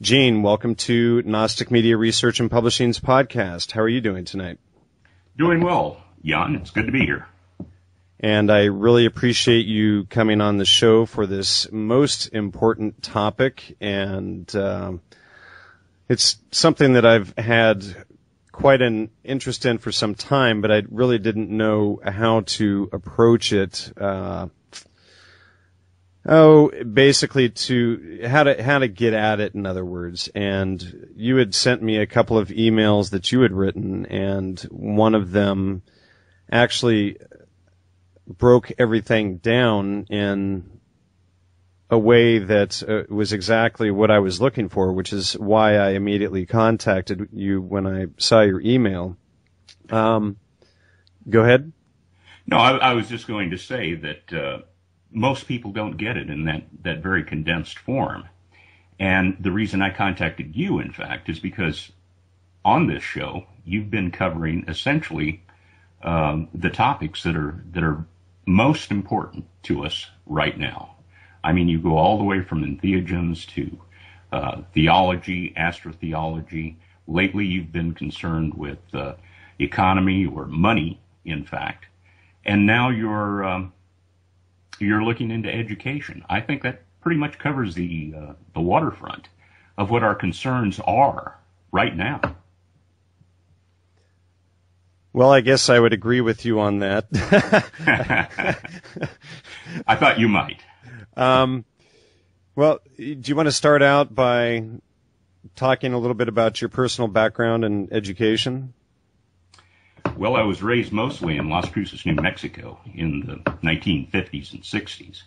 Gene, welcome to Gnostic Media Research and Publishing's podcast. How are you doing tonight? Doing well, Jan. It's good to be here. And I really appreciate you coming on the show for this most important topic. And it's something that I've had quite an interest in for some time, but I really didn't know how to approach it. Basically to how to get at it, in other words. And you had sent me a couple of emails that you had written, and one of them actually broke everything down in a way that was exactly what I was looking for, which is why I immediately contacted you when I saw your email. Go ahead. No, I was just going to say that most people don't get it in that very condensed form. And the reason I contacted you, in fact, is because on this show, you've been covering essentially the topics that are most important to us right now. I mean, you go all the way from entheogens to theology, astrotheology. Lately, you've been concerned with economy or money, in fact. And now you're looking into education. I think that pretty much covers the waterfront of what our concerns are right now. Well, I guess I would agree with you on that. I thought you might. Well, do you want to start out by talking a little bit about your personal background and education? Well, I was raised mostly in Las Cruces, New Mexico in the 1950s and 60s.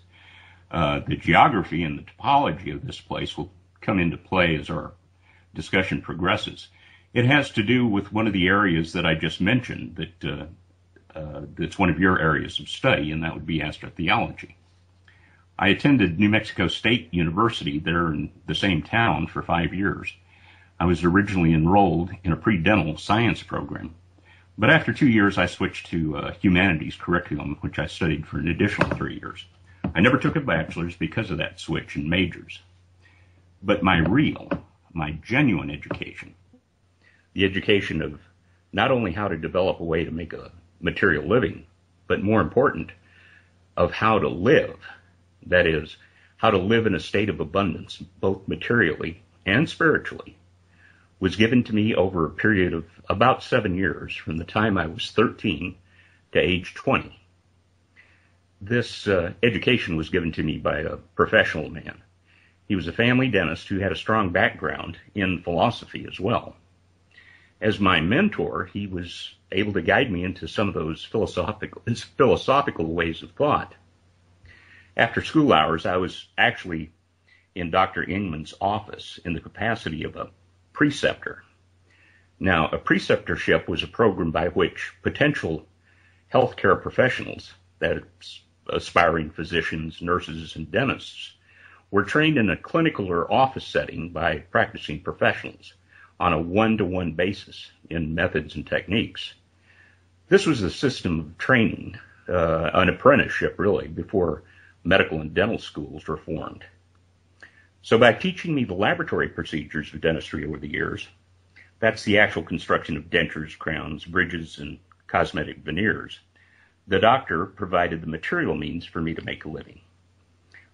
The geography and the topology of this place will come into play as our discussion progresses. It has to do with one of the areas that I just mentioned that's one of your areas of study, and that would be astrotheology. I attended New Mexico State University there in the same town for 5 years. I was originally enrolled in a pre-dental science program. But after 2 years, I switched to humanities curriculum, which I studied for an additional 3 years. I never took a bachelor's because of that switch in majors. But my genuine education, the education of not only how to develop a way to make a material living, but more important, of how to live, that is, how to live in a state of abundance, both materially and spiritually, was given to me over a period of about 7 years, from the time I was 13 to age 20. This education was given to me by a professional man. He was a family dentist who had a strong background in philosophy as well. As my mentor, he was able to guide me into some of those philosophical ways of thought. After school hours, I was actually in Dr. Ingman's office in the capacity of a preceptor. Now, a preceptorship was a program by which potential healthcare professionals, that's aspiring physicians, nurses, and dentists, were trained in a clinical or office setting by practicing professionals on a one-to-one basis in methods and techniques. This was a system of training, an apprenticeship really, before medical and dental schools were formed. So by teaching me the laboratory procedures of dentistry over the years, that's the actual construction of dentures, crowns, bridges, and cosmetic veneers, the doctor provided the material means for me to make a living.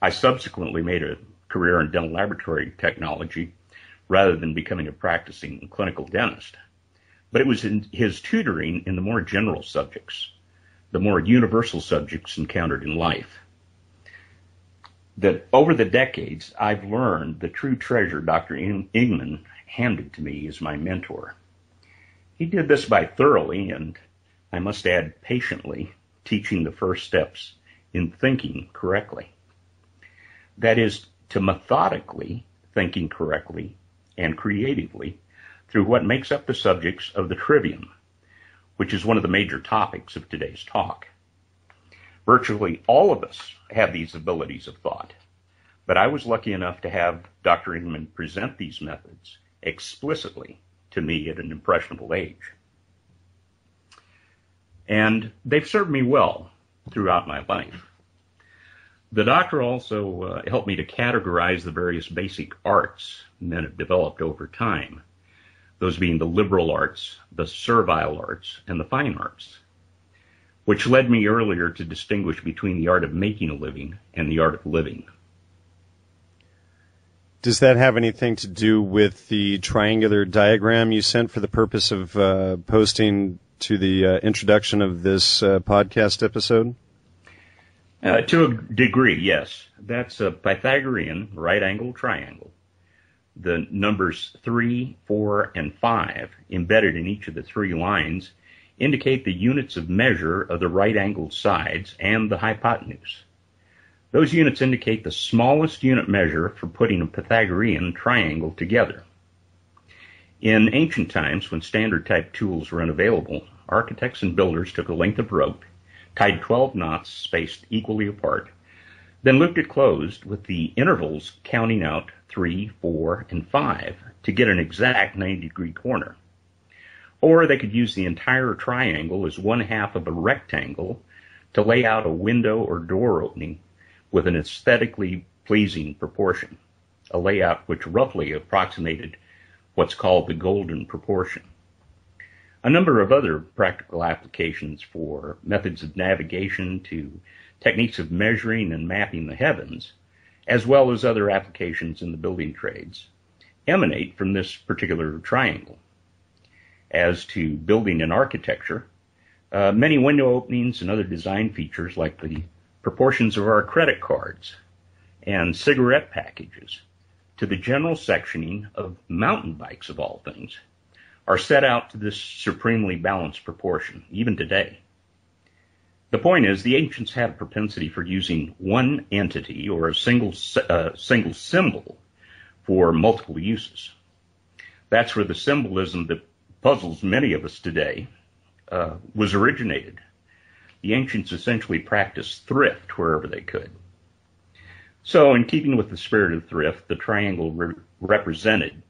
I subsequently made a career in dental laboratory technology rather than becoming a practicing clinical dentist. But it was in his tutoring in the more general subjects, the more universal subjects encountered in life, that over the decades, I've learned the true treasure Dr. Ingman handed to me as my mentor. He did this by thoroughly, and I must add patiently, teaching the first steps in thinking correctly. That is, to methodically thinking correctly and creatively through what makes up the subjects of the Trivium, which is one of the major topics of today's talk. Virtually all of us have these abilities of thought, but I was lucky enough to have Dr. Ingman present these methods explicitly to me at an impressionable age. And they've served me well throughout my life. The doctor also helped me to categorize the various basic arts men have developed over time, those being the liberal arts, the servile arts, and the fine arts, which led me earlier to distinguish between the art of making a living and the art of living. Does that have anything to do with the triangular diagram you sent for the purpose of posting to the introduction of this podcast episode? To a degree, yes. That's a Pythagorean right-angled triangle. The numbers 3, 4, and 5 embedded in each of the three lines indicate the units of measure of the right-angled sides and the hypotenuse. Those units indicate the smallest unit measure for putting a Pythagorean triangle together. In ancient times, when standard type tools were unavailable, architects and builders took a length of rope, tied 12 knots spaced equally apart, then looped it closed with the intervals counting out 3, 4, and 5 to get an exact 90-degree corner. Or they could use the entire triangle as one half of a rectangle to lay out a window or door opening with an aesthetically pleasing proportion, a layout which roughly approximated what's called the golden proportion. A number of other practical applications for methods of navigation to techniques of measuring and mapping the heavens, as well as other applications in the building trades, emanate from this particular triangle. As to building and architecture, many window openings and other design features like the proportions of our credit cards and cigarette packages to the general sectioning of mountain bikes of all things are set out to this supremely balanced proportion, even today. The point is, the ancients had a propensity for using one entity or a single symbol for multiple uses. That's where the symbolism that puzzles many of us today was originated. The ancients essentially practiced thrift wherever they could. So, in keeping with the spirit of thrift, the triangle represented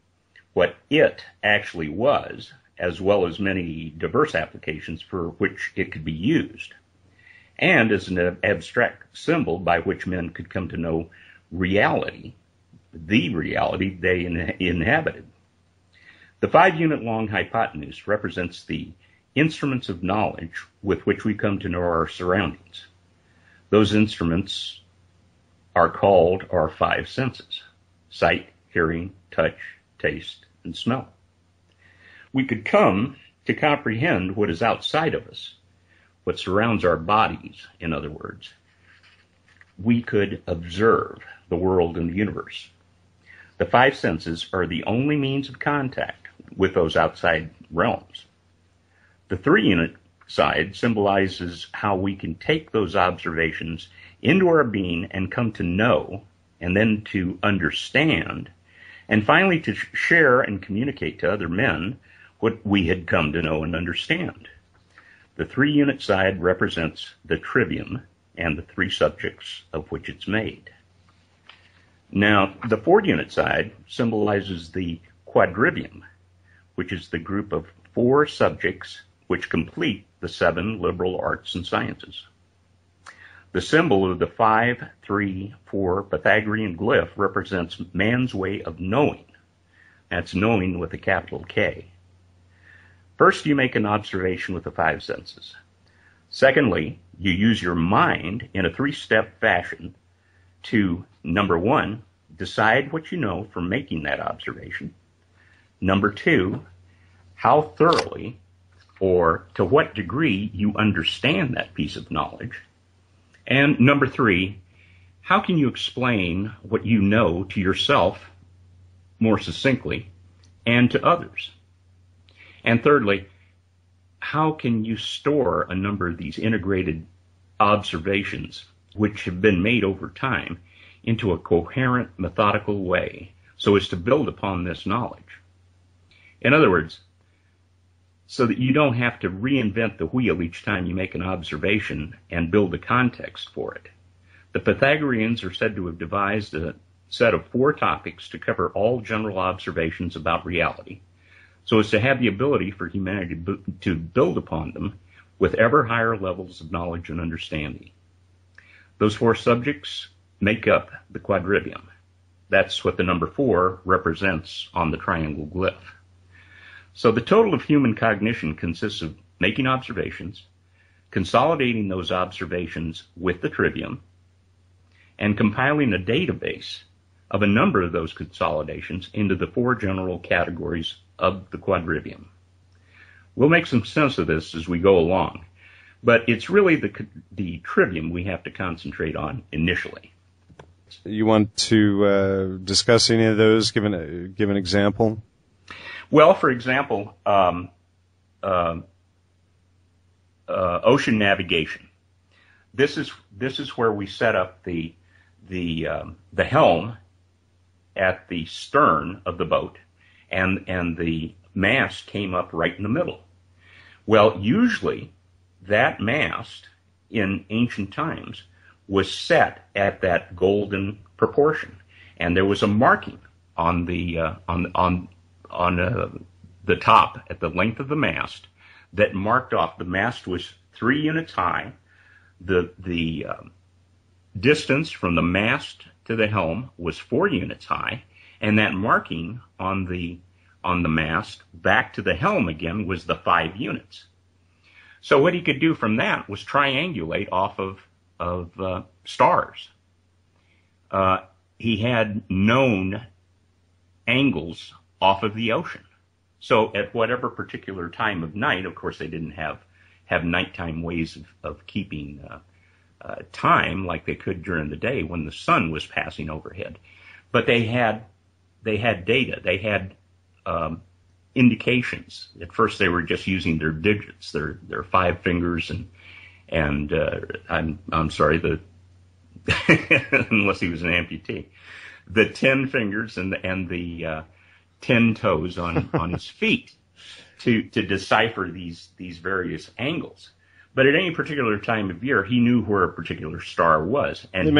what it actually was, as well as many diverse applications for which it could be used, and as an abstract symbol by which men could come to know reality, the reality they inhabited. The 5-unit long hypotenuse represents the instruments of knowledge with which we come to know our surroundings. Those instruments are called our 5 senses: sight, hearing, touch, taste, and smell. We could come to comprehend what is outside of us, what surrounds our bodies, in other words. We could observe the world and the universe. The 5 senses are the only means of contact with those outside realms. The 3-unit side symbolizes how we can take those observations into our being and come to know, and then to understand, and finally to share and communicate to other men what we had come to know and understand. The 3-unit side represents the trivium and the 3 subjects of which it's made. Now, the 4-unit side symbolizes the quadrivium, which is the group of 4 subjects which complete the 7 liberal arts and sciences. The symbol of the 5, 3, 4 Pythagorean glyph represents man's way of knowing. That's knowing with a capital K. First, you make an observation with the 5 senses. Secondly, you use your mind in a 3-step fashion to, number 1, decide what you know from making that observation. Number 2, how thoroughly or to what degree you understand that piece of knowledge. And number 3, how can you explain what you know to yourself more succinctly and to others? And thirdly, how can you store a number of these integrated observations, which have been made over time, into a coherent, methodical way so as to build upon this knowledge? In other words, so that you don't have to reinvent the wheel each time you make an observation and build a context for it. The Pythagoreans are said to have devised a set of 4 topics to cover all general observations about reality, so as to have the ability for humanity to build upon them with ever higher levels of knowledge and understanding. Those 4 subjects make up the quadrivium. That's what the number 4 represents on the triangle glyph. So the total of human cognition consists of making observations, consolidating those observations with the trivium, and compiling a database of a number of those consolidations into the 4 general categories of the quadrivium. We'll make some sense of this as we go along, but it's really the trivium we have to concentrate on initially. You want to discuss any of those? Give an example. Well, for example, ocean navigation. This is where we set up the helm at the stern of the boat, and the mast came up right in the middle. Well, usually that mast in ancient times was set at that golden proportion, and there was a marking on the top at the length of the mast that marked off the mast was 3 units high. The distance from the mast to the helm was 4 units high, and that marking on the mast back to the helm again was the 5 units. So what he could do from that was triangulate off of stars. He had known angles off of the ocean. So at whatever particular time of night, of course they didn't have nighttime ways of keeping time like they could during the day when the sun was passing overhead. But they had data. They had indications. At first they were just using their digits, their 5 fingers and I'm sorry, unless he was an amputee, the 10 fingers and the 10 toes on his feet to decipher these various angles. But at any particular time of year, he knew where a particular star was. And they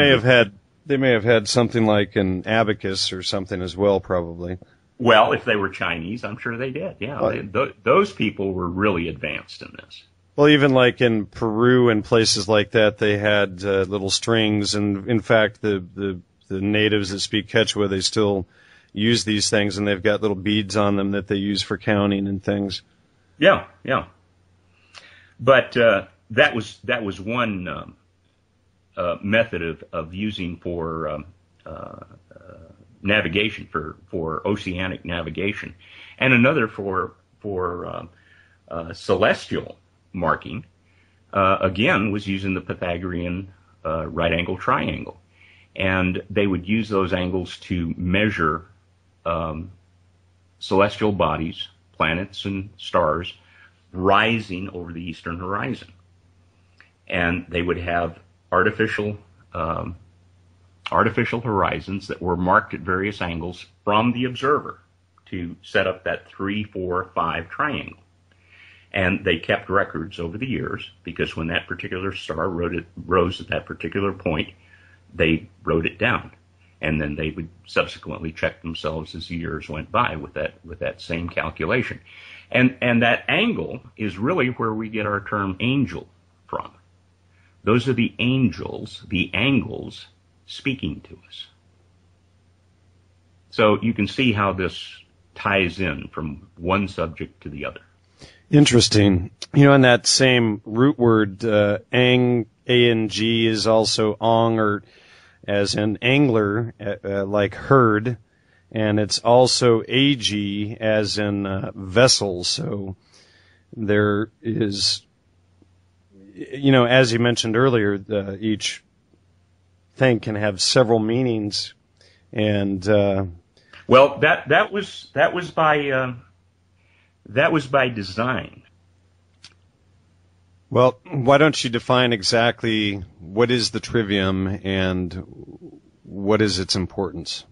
may have had something like an abacus or something as well, probably. Well, if they were Chinese, I'm sure they did. Yeah, those people were really advanced in this. Well, even like in Peru and places like that, they had little strings, and in fact, the natives that speak Quechua, they still use these things, and they've got little beads on them that they use for counting and things. Yeah. But that was one method of using for navigation, for oceanic navigation, and another for celestial marking. Again, was using the Pythagorean right angle triangle, and they would use those angles to measure celestial bodies, planets and stars, rising over the eastern horizon. And they would have artificial horizons that were marked at various angles from the observer to set up that 3, 4, 5 triangle. And they kept records over the years, because when that particular star rose at that particular point, they wrote it down. And then they would subsequently check themselves as the years went by with that same calculation. And that angle is really where we get our term angel from. Those are the angels, the angles speaking to us. So you can see how this ties in from one subject to the other. Interesting. In that same root word, ang, A-N-G, is also ong, or as in angler, like herd, and it's also ag, as in vessel. So there is, as you mentioned earlier, each thing can have several meanings, and well, that was by design. Well, why don't you define exactly what is the trivium and what is its importance?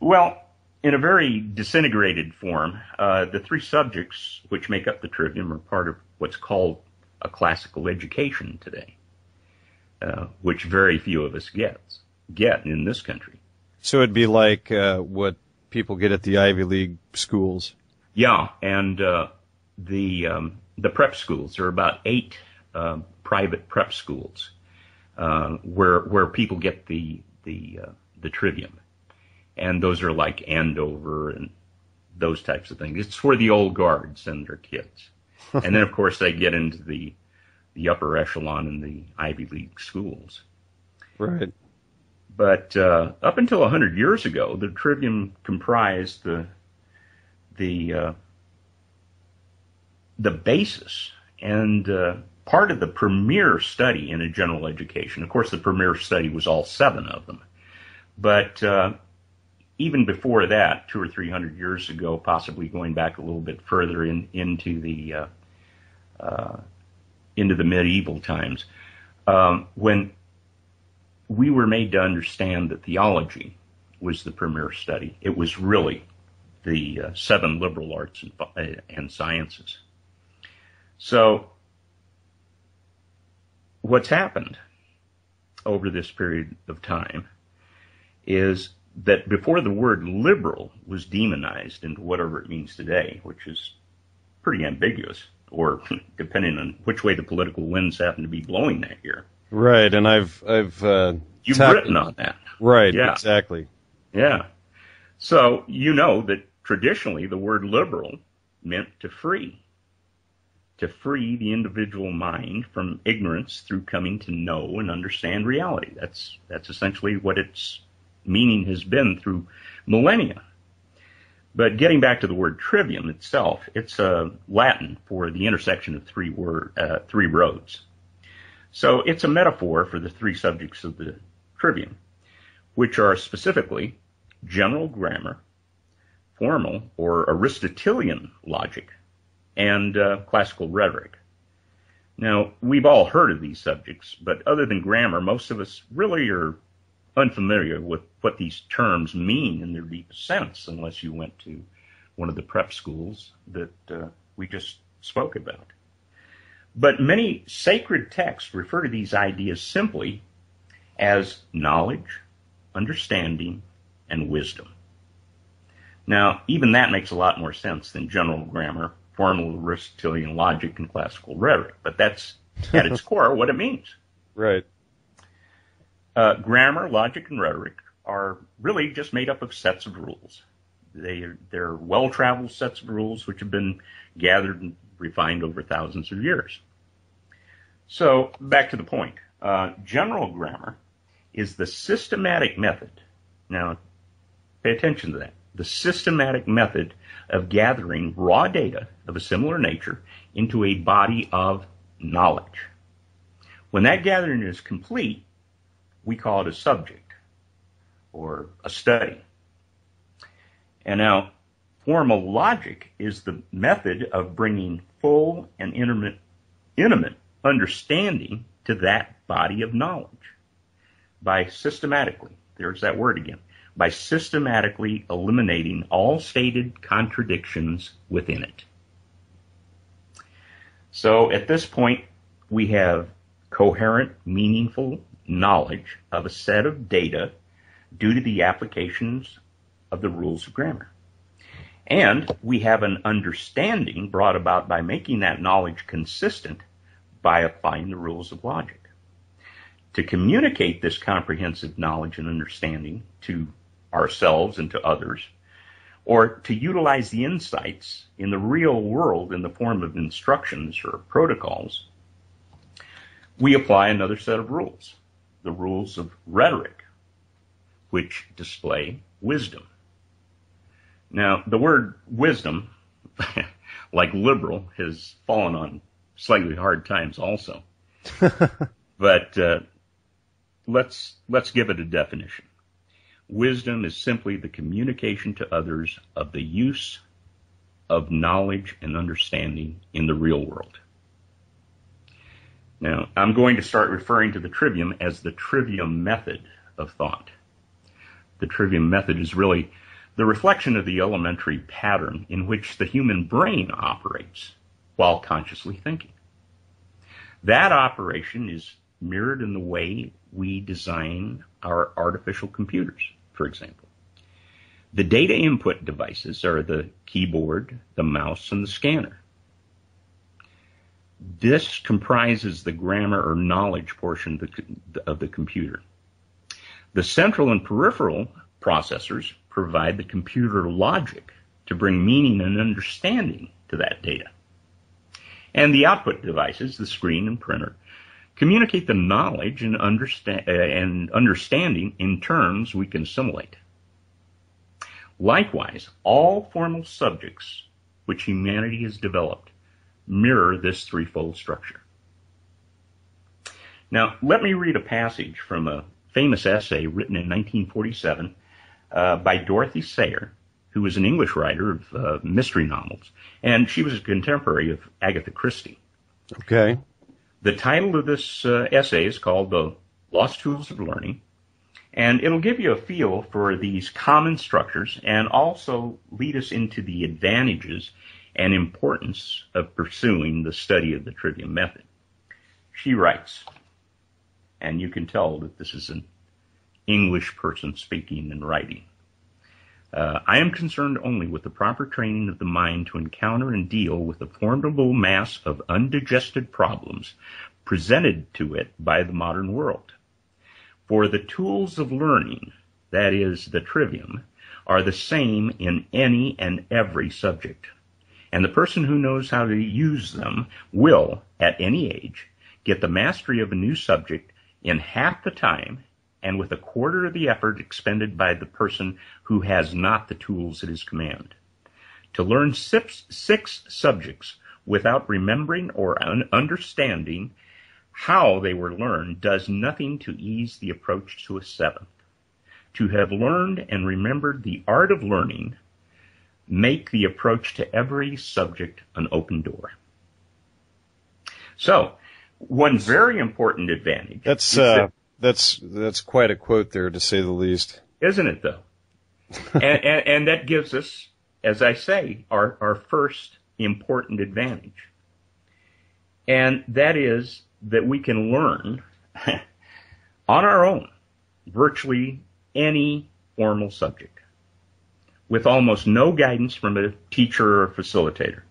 Well, in a very disintegrated form, the 3 subjects which make up the trivium are part of what's called a classical education today, which very few of us get in this country. So it'd be like what people get at the Ivy League schools. Yeah, and the prep schools. There are about 8 private prep schools where people get the trivium, and those are like Andover and those types of things. It's for the old guard send their kids, and then of course they get into the upper echelon in the Ivy League schools. Right. But up until 100 years ago, the trivium comprised the basis and part of the premier study in a general education. Of course, the premier study was all 7 of them. But even before that, 200 or 300 years ago, possibly going back a little bit further into the medieval times, when we were made to understand that theology was the premier study, it was really the 7 liberal arts and sciences. So what's happened over this period of time is that before the word liberal was demonized into whatever it means today, which is pretty ambiguous, or depending on which way the political winds happen to be blowing that year. Right, and I've you've written on that. Right, yeah. Exactly. Yeah. So you know that traditionally the word liberal meant to free the individual mind from ignorance through coming to know and understand reality. That's essentially what its meaning has been through millennia. But getting back to the word trivium itself, it's Latin for the intersection of 3 roads. So it's a metaphor for the 3 subjects of the trivium, which are specifically general grammar, formal or Aristotelian logic, and classical rhetoric. Now, we've all heard of these subjects, but other than grammar, most of us really are unfamiliar with what these terms mean in their deepest sense, unless you went to one of the prep schools that we just spoke about. But many sacred texts refer to these ideas simply as knowledge, understanding, and wisdom. Now, even that makes a lot more sense than general grammar, formal Aristotelian logic, and classical rhetoric, but that's at its core what it means. Right. Grammar, logic, and rhetoric are really just made up of sets of rules. They're well-traveled sets of rules which have been gathered and refined over thousands of years. So, back to the point. General grammar is the systematic method. Now, pay attention to that. The systematic method of gathering raw data of a similar nature into a body of knowledge. When that gathering is complete, we call it a subject or a study. And now, formal logic is the method of bringing full and intimate understanding to that body of knowledge by systematically, there's that word again, by systematically eliminating all stated contradictions within it. So at this point, we have coherent, meaningful knowledge of a set of data due to the applications of the rules of grammar. And we have an understanding brought about by making that knowledge consistent by applying the rules of logic. To communicate this comprehensive knowledge and understanding to ourselves and to others, or to utilize the insights in the real world in the form of instructions or protocols, we apply another set of rules, the rules of rhetoric, which display wisdom. Now, the word wisdom, like liberal, has fallen on slightly hard times also. But let's give it a definition. Wisdom is simply the communication to others of the use of knowledge and understanding in the real world. Now, I'm going to start referring to the trivium as the trivium method of thought. The trivium method is really the reflection of the elementary pattern in which the human brain operates while consciously thinking. That operation is mirrored in the way we design our artificial computers, for example. The data input devices are the keyboard, the mouse, and the scanner. This comprises the grammar or knowledge portion of the computer. The central and peripheral processors provide the computer logic to bring meaning and understanding to that data. And the output devices, the screen and printer, communicate the knowledge and understanding in terms we can assimilate. Likewise, all formal subjects which humanity has developed mirror this threefold structure. Now, let me read a passage from a famous essay written in 1947 by Dorothy Sayre, who was an English writer of mystery novels, and she was a contemporary of Agatha Christie. Okay. The title of this essay is called The Lost Tools of Learning, and it'll give you a feel for these common structures and also lead us into the advantages and importance of pursuing the study of the Trivium method. She writes, and you can tell that this is an English person speaking and writing. I am concerned only with the proper training of the mind to encounter and deal with the formidable mass of undigested problems presented to it by the modern world. For the tools of learning, that is, the Trivium, are the same in any and every subject. And the person who knows how to use them will, at any age, get the mastery of a new subject in half the time and with a quarter of the effort expended by the person who has not the tools at his command. To learn six subjects without remembering or understanding how they were learned does nothing to ease the approach to a seventh. To have learned and remembered the art of learning make the approach to every subject an open door. So, one very important advantage. That's quite a quote there, to say the least. Isn't it, though? and that gives us, as I say, our first important advantage. And that is that we can learn on our own virtually any formal subject with almost no guidance from a teacher or facilitator.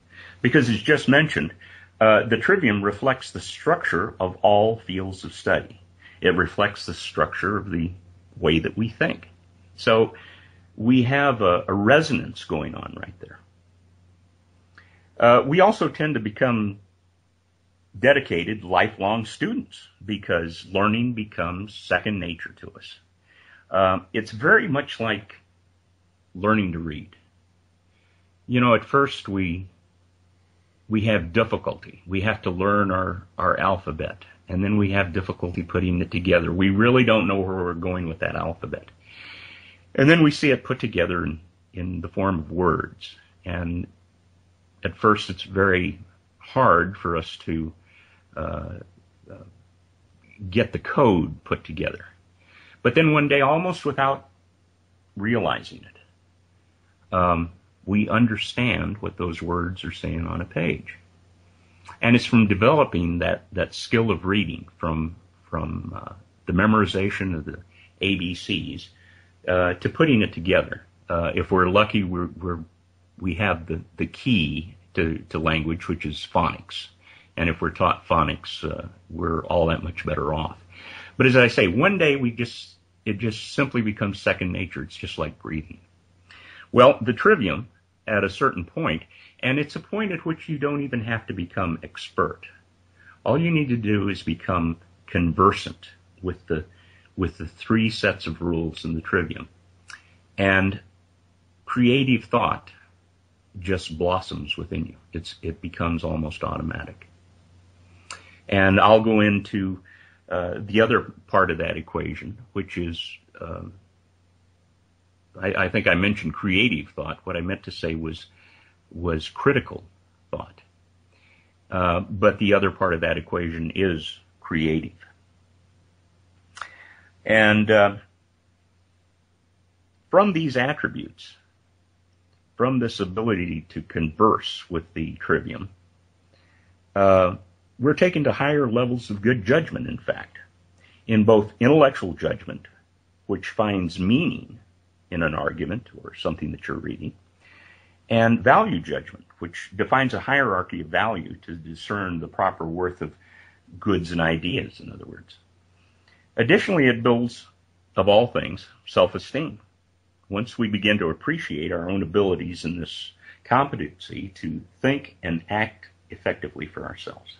Because as just mentioned, the Trivium reflects the structure of all fields of study. It reflects the structure of the way that we think. So we have a resonance going on right there. We also tend to become dedicated lifelong students because learning becomes second nature to us. It's very much like learning to read. You know, at first we have difficulty. We have to learn our alphabet, and then we have difficulty putting it together. We really don't know where we're going with that alphabet. And then we see it put together in the form of words. And at first it's very hard for us to get the code put together. But then one day, almost without realizing it, we understand what those words are saying on a page. And it's from developing that skill of reading, from the memorization of the ABCs to putting it together. If we're lucky, we have the key to language, which is phonics. And if we're taught phonics, we're all that much better off. But as I say, one day it just simply becomes second nature. It's just like breathing. Well, the Trivium, at a certain point, and it's a point at which you don't even have to become expert. All you need to do is become conversant with the three sets of rules in the Trivium. And creative thought just blossoms within you. It becomes almost automatic. And I'll go into the other part of that equation, which is, I think I mentioned creative thought. What I meant to say was critical thought. But the other part of that equation is creative. And from these attributes, from this ability to converse with the Trivium, we're taken to higher levels of good judgment, in fact, in both intellectual judgment, which finds meaning in an argument or something that you're reading, and value judgment, which defines a hierarchy of value to discern the proper worth of goods and ideas, in other words. Additionally, it builds, of all things, self-esteem. Once we begin to appreciate our own abilities in this competency to think and act effectively for ourselves.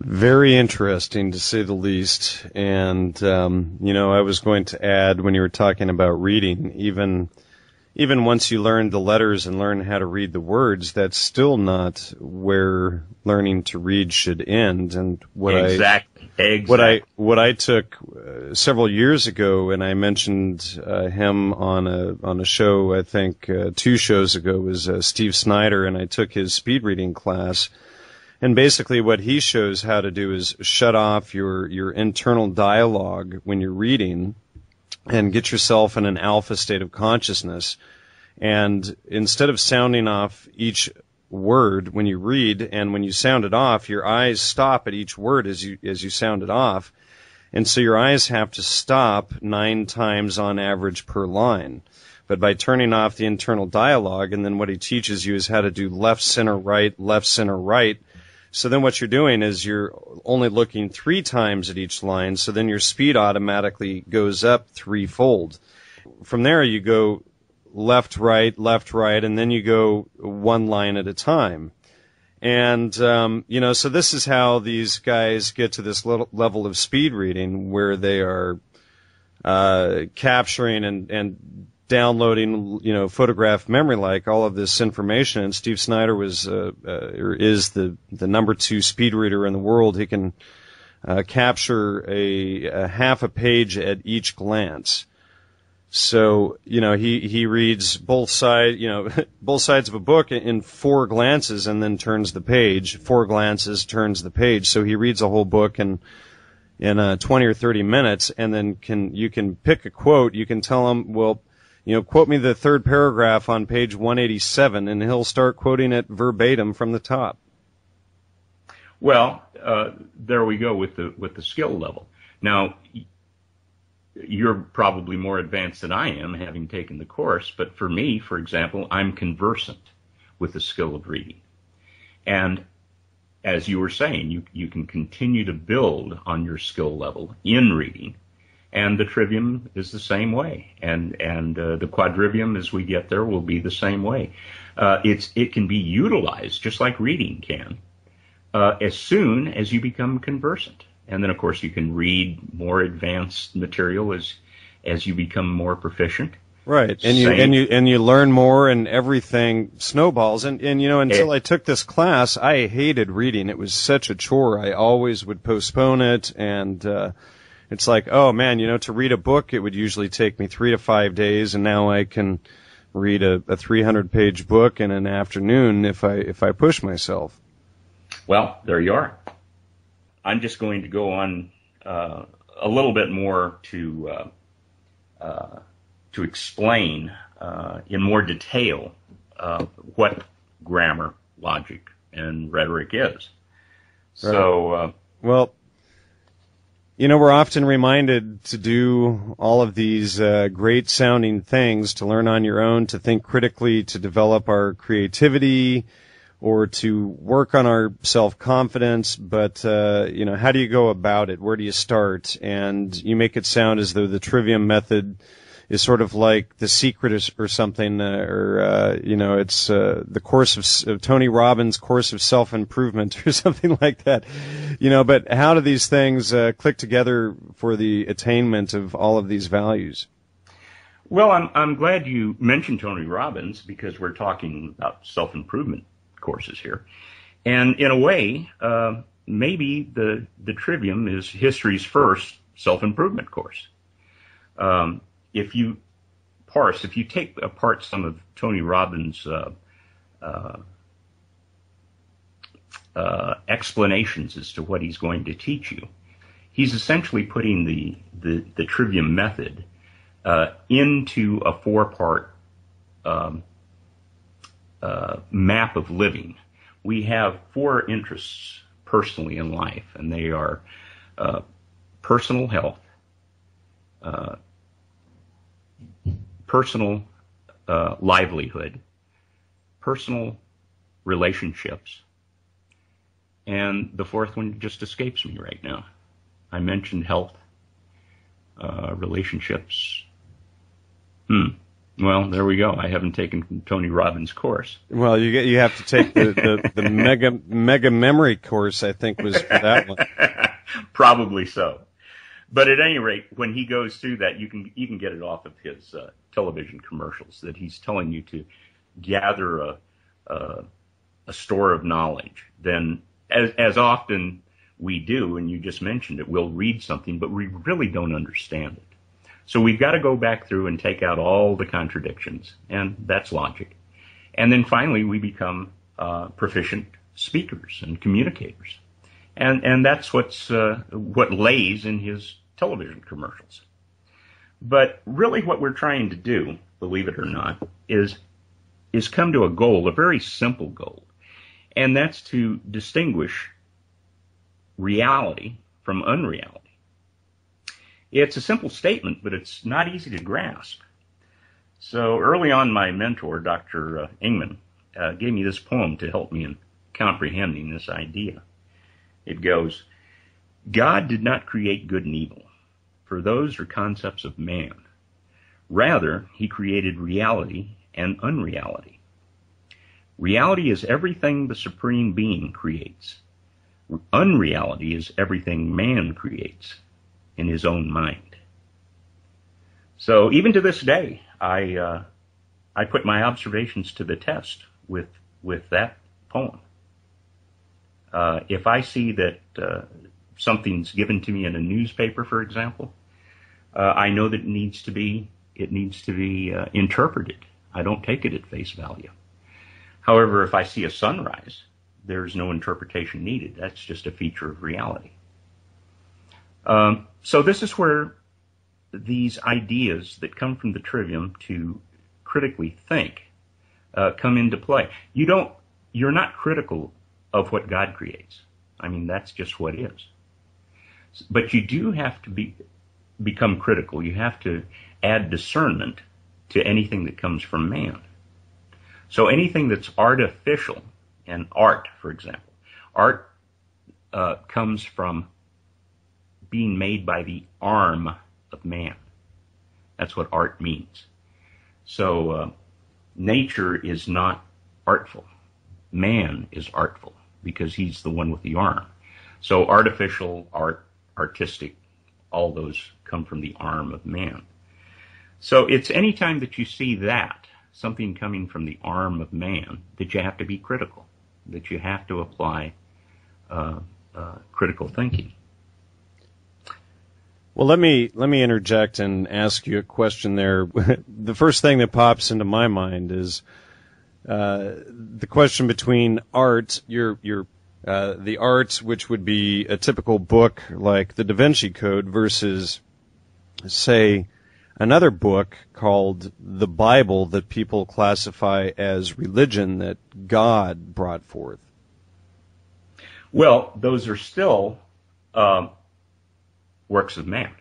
Very interesting, to say the least. And, I was going to add, when you were talking about reading, even once you learn the letters and learn how to read the words, that's still not where learning to read should end. And what I took several years ago, and I mentioned him on a show, I think 2 shows ago, was Steve Snyder, and I took his speed reading class. And basically what he shows how to do is shut off your internal dialogue when you're reading and get yourself in an alpha state of consciousness. And instead of sounding off each word when you read, and when you sound it off, your eyes stop at each word as you sound it off. And so your eyes have to stop 9 times on average per line. But by turning off the internal dialogue, and then what he teaches you is how to do left, center, right, left, center, right. So then what you're doing is you're only looking 3 times at each line, so then your speed automatically goes up 3-fold. From there you go left, right, and then you go 1 line at a time. And, so this is how these guys get to this level of speed reading, where they are capturing and downloading, photograph memory like all of this information. And Steve Snyder is the number 2 speed reader in the world. He can capture a half a page at each glance. So, he reads both sides of a book in 4 glances, and then turns the page. 4 glances, turns the page. So he reads a whole book in 20 or 30 minutes, and then you can pick a quote. You can tell him, well, quote me the 3rd paragraph on page 187, and he'll start quoting it verbatim from the top. Well, there we go with the skill level. Now, you're probably more advanced than I am, having taken the course, but for me, for example, I'm conversant with the skill of reading. And as you were saying, you can continue to build on your skill level in reading. And the trivium is the same way, and the quadrivium, as we get there, will be the same way. It can be utilized just like reading can, as soon as you become conversant. And then, of course, you can read more advanced material as you become more proficient. Right, and you learn more, and everything snowballs. And until I took this class, I hated reading. It was such a chore. I always would postpone it, and it's like, oh man, to read a book, it would usually take me 3 to 5 days, and now I can read a 300-page book in an afternoon if I push myself. Well, there you are. I'm just going to go on a little bit more to explain in more detail what grammar, logic, and rhetoric is. Right. So, we're often reminded to do all of these great-sounding things, to learn on your own, to think critically, to develop our creativity, or to work on our self-confidence. But, how do you go about it? Where do you start? And you make it sound as though the Trivium method is sort of like The Secret or something, it's the course of Tony Robbins' course of self-improvement or something like that. But how do these things click together for the attainment of all of these values? Well, I'm glad you mentioned Tony Robbins, because we're talking about self-improvement courses here. And in a way, maybe the Trivium is history's first self-improvement course. If you take apart some of Tony Robbins' explanations as to what he's going to teach you, he's essentially putting the Trivium method into a 4-part map of living. We have 4 interests personally in life, and they are personal health, personal livelihood, personal relationships, and the fourth one just escapes me right now. I mentioned health, relationships. Well, there we go. I haven't taken Tony Robbins' course. Well, you have to take the mega memory course, I think, was for that one. Probably so. But at any rate, when he goes through that, you can get it off of his television commercials, that he's telling you to gather a store of knowledge. Then, as often we do, and you just mentioned it, we'll read something, but we really don't understand it. So we've got to go back through and take out all the contradictions, and that's logic. And then finally, we become proficient speakers and communicators. And that's what lays in his television commercials. But really what we're trying to do, believe it or not, is come to a goal, a very simple goal. And that's to distinguish reality from unreality. It's a simple statement, but it's not easy to grasp. So early on, my mentor, Dr. Ingman, gave me this poem to help me in comprehending this idea. It goes, God did not create good and evil, for those are concepts of man. Rather, he created reality and unreality. Reality is everything the Supreme Being creates. Unreality is everything man creates in his own mind. So even to this day, I put my observations to the test with that poem. If I see that something's given to me in a newspaper, for example, I know that it needs to be interpreted. I don't take it at face value. However, if I see a sunrise, there's no interpretation needed. That's just a feature of reality. So this is where these ideas that come from the Trivium to critically think come into play. You're not critical of what God creates. I mean, that's just what is. But you do have to become critical. You have to add discernment to anything that comes from man. So anything that's artificial, and art, for example, art comes from being made by the arm of man. That's what art means. So nature is not artful. Man is artful because he's the one with the arm. So artificial, art, artistic, all those come from the arm of man. So it's any time that you see that, something coming from the arm of man, that you have to be critical, that you have to apply critical thinking. Well, let me interject and ask you a question there. The first thing that pops into my mind is the question between art, the art which would be a typical book like the Da Vinci Code versus, say, another book called the Bible that people classify as religion that God brought forth. Well, those are still works of man.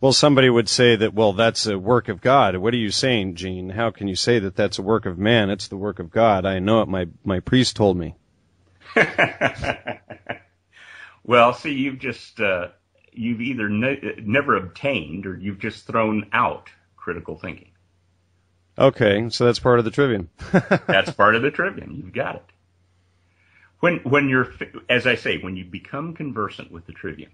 Well, somebody would say that, well, that's a work of God. What are you saying, Gene? How can you say that that's a work of man? It's the work of God. I know it. My priest told me. Well, see, you've either never obtained or you've just thrown out critical thinking. Okay, so that's part of the Trivium. That's part of the Trivium. You've got it. When you're, as I say, when you become conversant with the Trivium,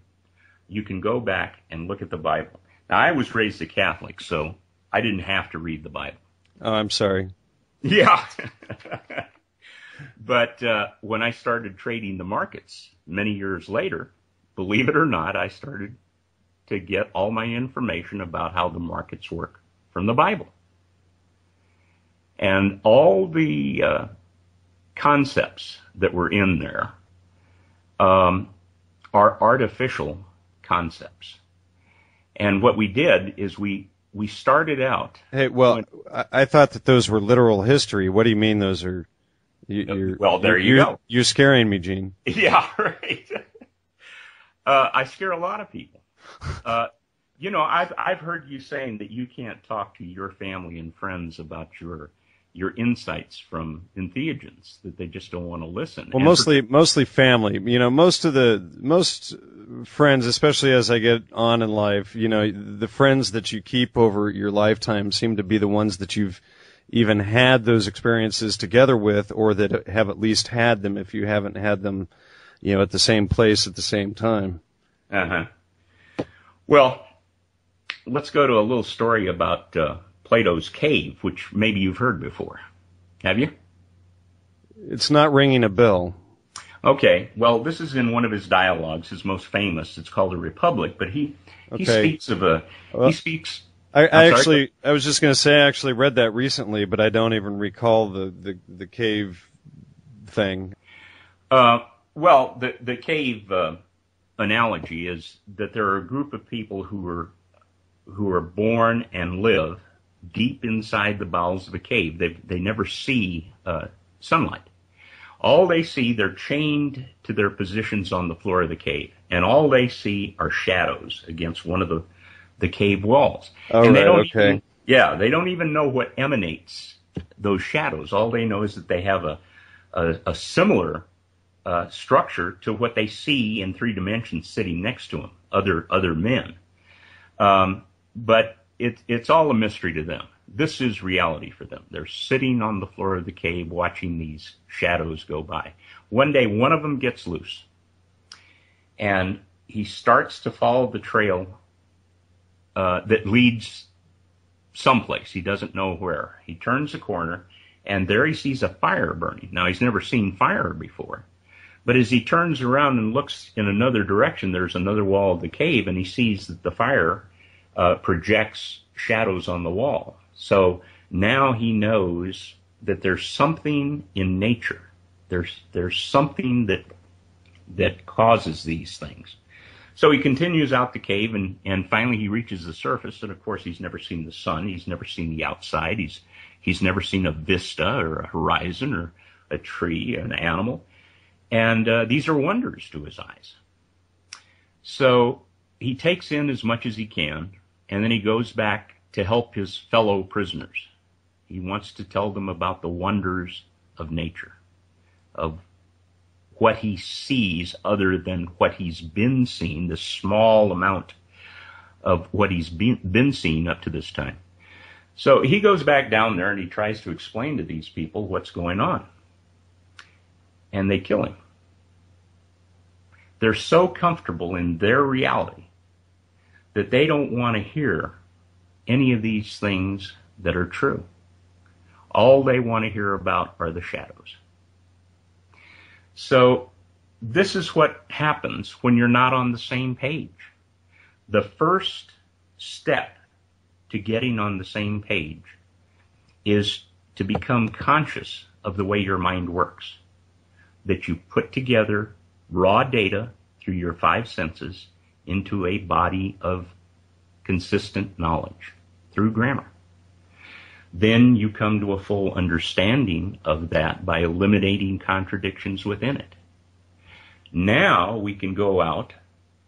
you can go back and look at the Bible. Now, I was raised a Catholic, so I didn't have to read the Bible. Oh, I'm sorry. Yeah. But when I started trading the markets many years later, believe it or not, I started to get all my information about how the markets work from the Bible. And all the concepts that were in there are artificial concepts. And what we did is we started out... Hey, well, I thought that those were literal history. What do you mean those are... well, there you go. You're scaring me, Gene. Yeah, right. I scare a lot of people. I've heard you saying that you can't talk to your family and friends about your insights from entheogens, that they just don't want to listen. Well, mostly family. Most friends, especially as I get on in life, the friends that you keep over your lifetime seem to be the ones that you've even had those experiences together with, or that have at least had them if you haven't had them, at the same place at the same time. Uh-huh. Well, let's go to a little story about Plato's cave, which maybe you've heard before. Have you? It's not ringing a bell. Okay. Well, this is in one of his dialogues, his most famous. It's called The Republic, but he speaks of I was just going to say I actually read that recently, but I don't even recall the cave thing. Well, the cave analogy is that there are a group of people who are born and live deep inside the bowels of a cave. They never see sunlight. All they see, they're chained to their positions on the floor of the cave, and all they see are shadows against one of the cave walls. Oh, and right, they don't even know what emanates those shadows. All they know is that they have a similar structure to what they see in 3 dimensions sitting next to them, other men. But it's all a mystery to them. This is reality for them. They're sitting on the floor of the cave watching these shadows go by. One day, one of them gets loose, and he starts to follow the trail that leads someplace. He doesn't know where. He turns a corner, and there he sees a fire burning. Now, he's never seen fire before. But as he turns around and looks in another direction, there's another wall of the cave, and he sees that the fire projects shadows on the wall. So now he knows that there's something in nature. There's something that causes these things. So he continues out the cave, and finally he reaches the surface, and of course he's never seen the sun, he's never seen the outside, he's never seen a vista or a horizon or a tree, an animal. And these are wonders to his eyes. So he takes in as much as he can, and then he goes back to help his fellow prisoners. He wants to tell them about the wonders of nature, of what he sees other than what he's been seeing, the small amount of what he's been seeing up to this time. So he goes back down there and he tries to explain to these people what's going on. And they kill him. They're so comfortable in their reality that they don't want to hear any of these things that are true. All they want to hear about are the shadows. So this is what happens when you're not on the same page. The first step to getting on the same page is to become conscious of the way your mind works. That you put together raw data through your 5 senses into a body of consistent knowledge through grammar. Then you come to a full understanding of that by eliminating contradictions within it. Now we can go out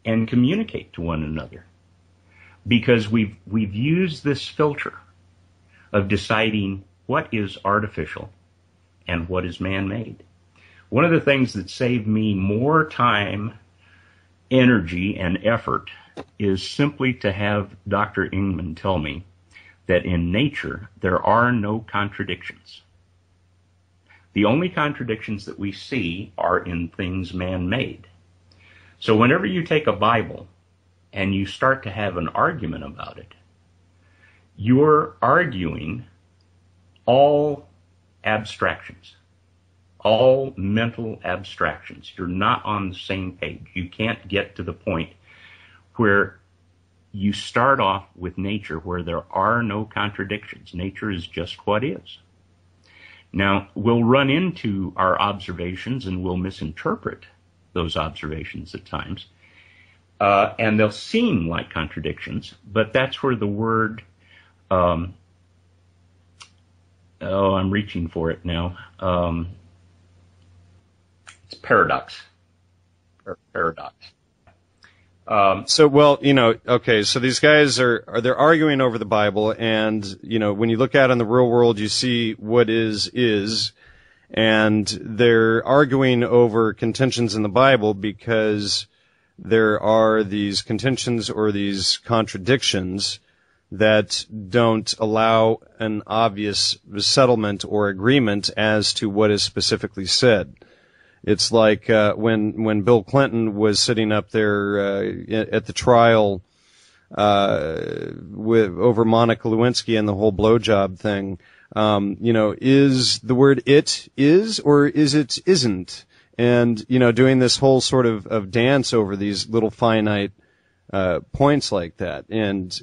and communicate to one another because we've used this filter of deciding what is artificial and what is man-made. One of the things that saved me more time, energy, and effort is simply to have Dr. Ingman tell me that in nature there are no contradictions. The only contradictions that we see are in things man-made. So whenever you take a Bible and you start to have an argument about it, you're arguing all abstractions. All mental abstractions. You're not on the same page. You can't get to the point where you start off with nature where there are no contradictions. Nature is just what is. Now, we'll run into our observations and we'll misinterpret those observations at times. And they'll seem like contradictions, but that's where the word, I'm reaching for it now. It's paradox. Paradox. So, well, okay, so these guys they're arguing over the Bible, and, when you look out in the real world, you see what is, and they're arguing over contentions in the Bible because there are these contentions or these contradictions that don't allow an obvious settlement or agreement as to what is specifically said. It's like when Bill Clinton was sitting up there at the trial over Monica Lewinsky and the whole blowjob thing. Is the word "it" is or is it isn't? And doing this whole sort of dance over these little finite points like that, and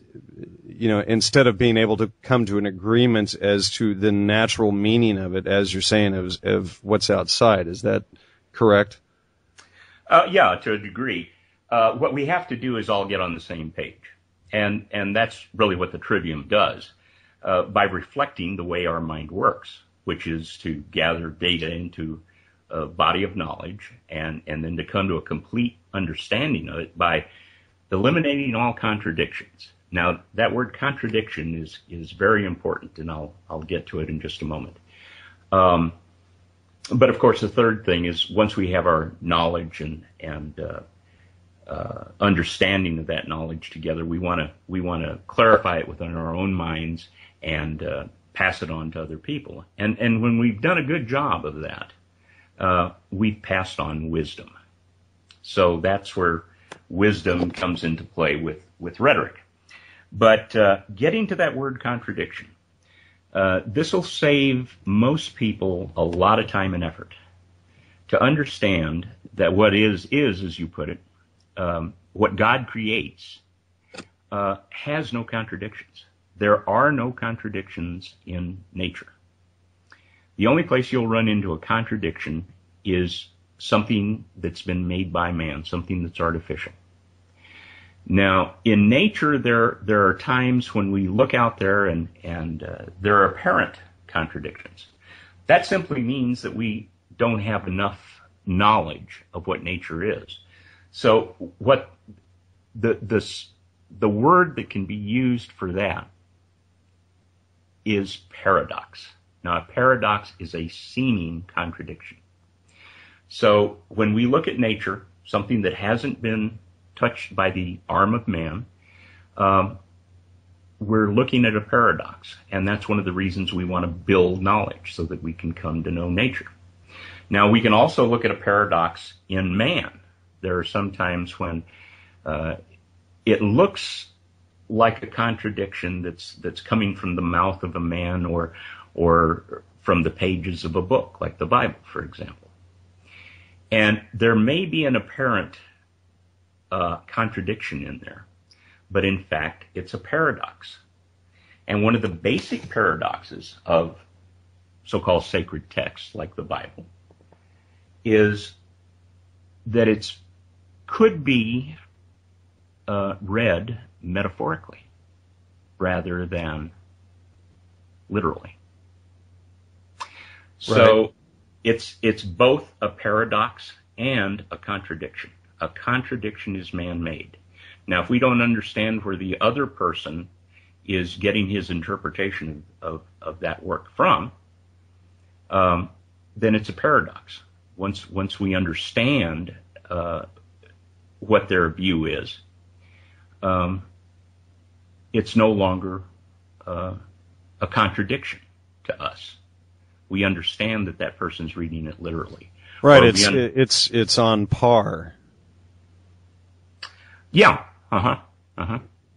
instead of being able to come to an agreement as to the natural meaning of it, as you're saying, of what's outside. Is that correct? Yeah, to a degree. What we have to do is all get on the same page. And that's really what the Trivium does, by reflecting the way our mind works, which is to gather data into a body of knowledge and then to come to a complete understanding of it by eliminating all contradictions. Now, that word contradiction is very important, and I'll get to it in just a moment. But of course, the third thing is once we have our knowledge and understanding of that knowledge together, we want to clarify it within our own minds and pass it on to other people. And when we've done a good job of that, we've passed on wisdom. So that's where wisdom comes into play with rhetoric. But getting to that word contradiction. This will save most people a lot of time and effort to understand that what is, as you put it, what God creates has no contradictions. There are no contradictions in nature. The only place you'll run into a contradiction is something that's been made by man, something that's artificial. Now, in nature, there are times when we look out there and there are apparent contradictions. That simply means that we don't have enough knowledge of what nature is. So what the word that can be used for that is paradox. Now, a paradox is a seeming contradiction. So when we look at nature, something that hasn't been touched by the arm of man, we're looking at a paradox. And that's one of the reasons we want to build knowledge so that we can come to know nature. Now, we can also look at a paradox in man. There are some times when it looks like a contradiction that's coming from the mouth of a man or from the pages of a book, like the Bible, for example. And there may be an apparent contradiction in there, but in fact, it's a paradox. And one of the basic paradoxes of so-called sacred texts, like the Bible, is that it could be read metaphorically rather than literally. So it's both a paradox and a contradiction. A contradiction is man-made. Now, if we don't understand where the other person is getting his interpretation of that work from, then it's a paradox. Once we understand what their view is, it's no longer a contradiction to us. We understand that person's reading it literally. Right. It's on par. Yeah.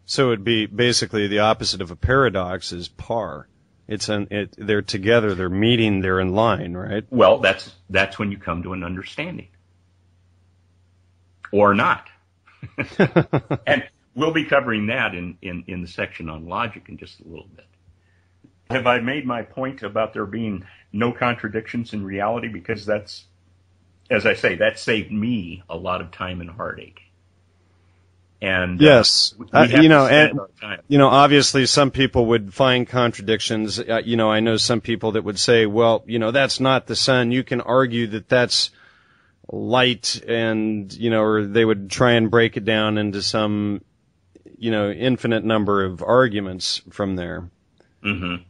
So it'd be basically the opposite of a paradox is par. They're together, they're meeting, they're in line, right? Well, that's when you come to an understanding. Or not. And we'll be covering that in the section on logic in just a little bit. Have I made my point about there being no contradictions in reality? Because that's, as I say, that saved me a lot of time and heartache. And yes, obviously some people would find contradictions. I know some people that would say, well, that's not the sun. You can argue that that's light and, or they would try and break it down into some, infinite number of arguments from there. Mm-hmm.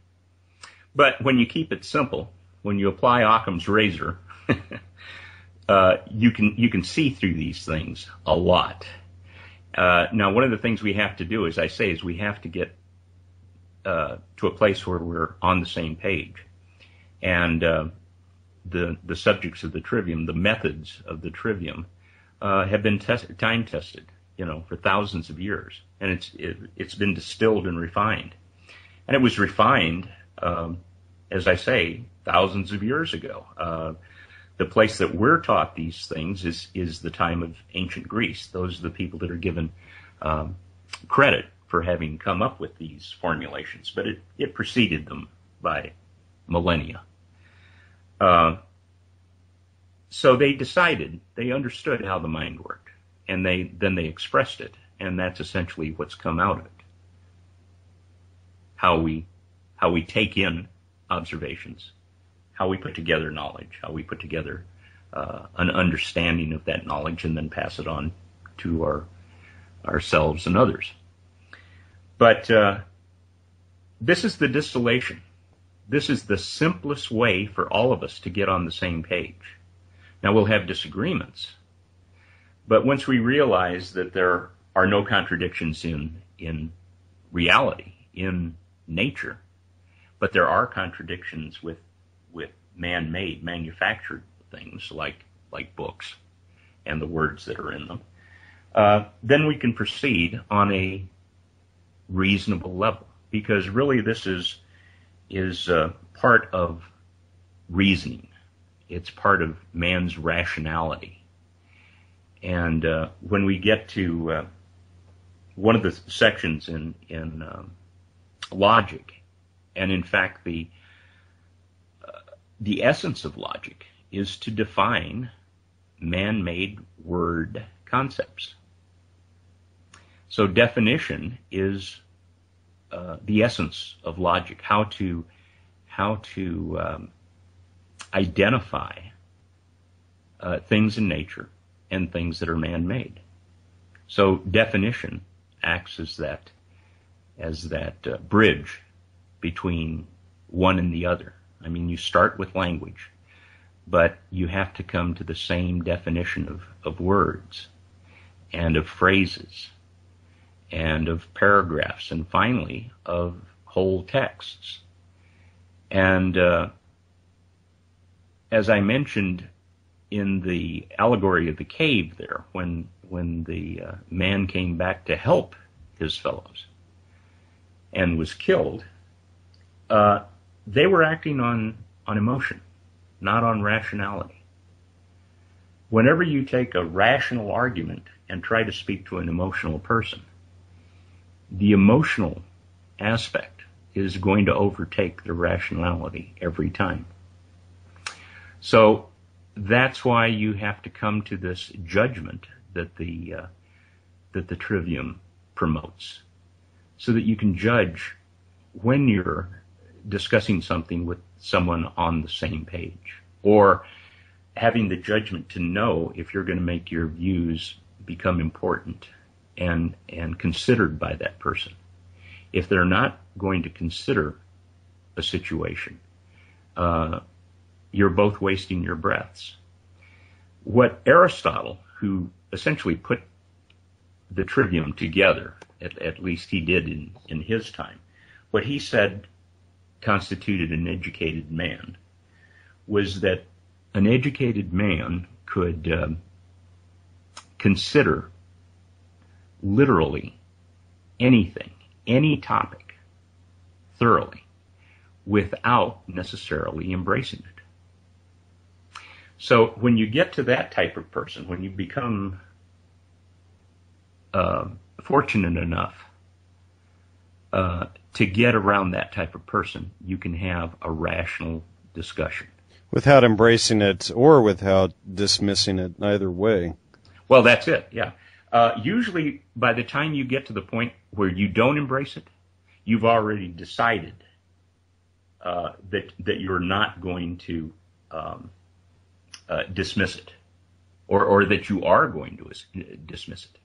But when you keep it simple, when you apply Occam's razor, you can see through these things a lot. Now, one of the things we have to do, as I say, is we have to get to a place where we're on the same page. And the subjects of the Trivium, the methods of the Trivium, have been time tested, for thousands of years, and it's been distilled and refined. And it was refined, as I say, thousands of years ago. The place that we're taught these things is the time of ancient Greece. Those are the people that are given credit for having come up with these formulations, but it preceded them by millennia. So they understood how the mind worked, and then they expressed it, and that's essentially what's come out of it. How we take in observations, how we put together knowledge, how we put together an understanding of that knowledge, and then pass it on to ourselves and others. But this is the distillation. This is the simplest way for all of us to get on the same page. Now, we'll have disagreements, but once we realize that there are no contradictions in reality, in nature, but there are contradictions with man-made, manufactured things like books and the words that are in them, then we can proceed on a reasonable level, because really this is part of reasoning. It's part of man's rationality. And when we get to one of the sections in logic, and in fact the essence of logic is to define man-made word concepts. So definition is the essence of logic, how to identify things in nature and things that are man-made. So definition acts as that bridge between one and the other. I mean, you start with language, but you have to come to the same definition of words and of phrases and of paragraphs, and finally of whole texts. And as I mentioned in the allegory of the cave there, when the man came back to help his fellows and was killed, they were acting on emotion, not on rationality. Whenever you take a rational argument and try to speak to an emotional person, the emotional aspect is going to overtake the rationality every time. So that's why you have to come to this judgment that the Trivium promotes, so that you can judge when you're discussing something with someone on the same page, or having the judgment to know if you're going to make your views become important and considered by that person. If they're not going to consider a situation, you're both wasting your breaths. What Aristotle, who essentially put the Trivium together, at least he did in his time, what he said constituted an educated man was that an educated man could consider literally anything, any topic, thoroughly, without necessarily embracing it. So when you get to that type of person, when you become fortunate enough to get around that type of person, you can have a rational discussion. Without embracing it or without dismissing it, either way. Well, that's it, yeah. Usually, by the time you get to the point where you don't embrace it, you've already decided that you're not going to dismiss it. or that you are going to dismiss it.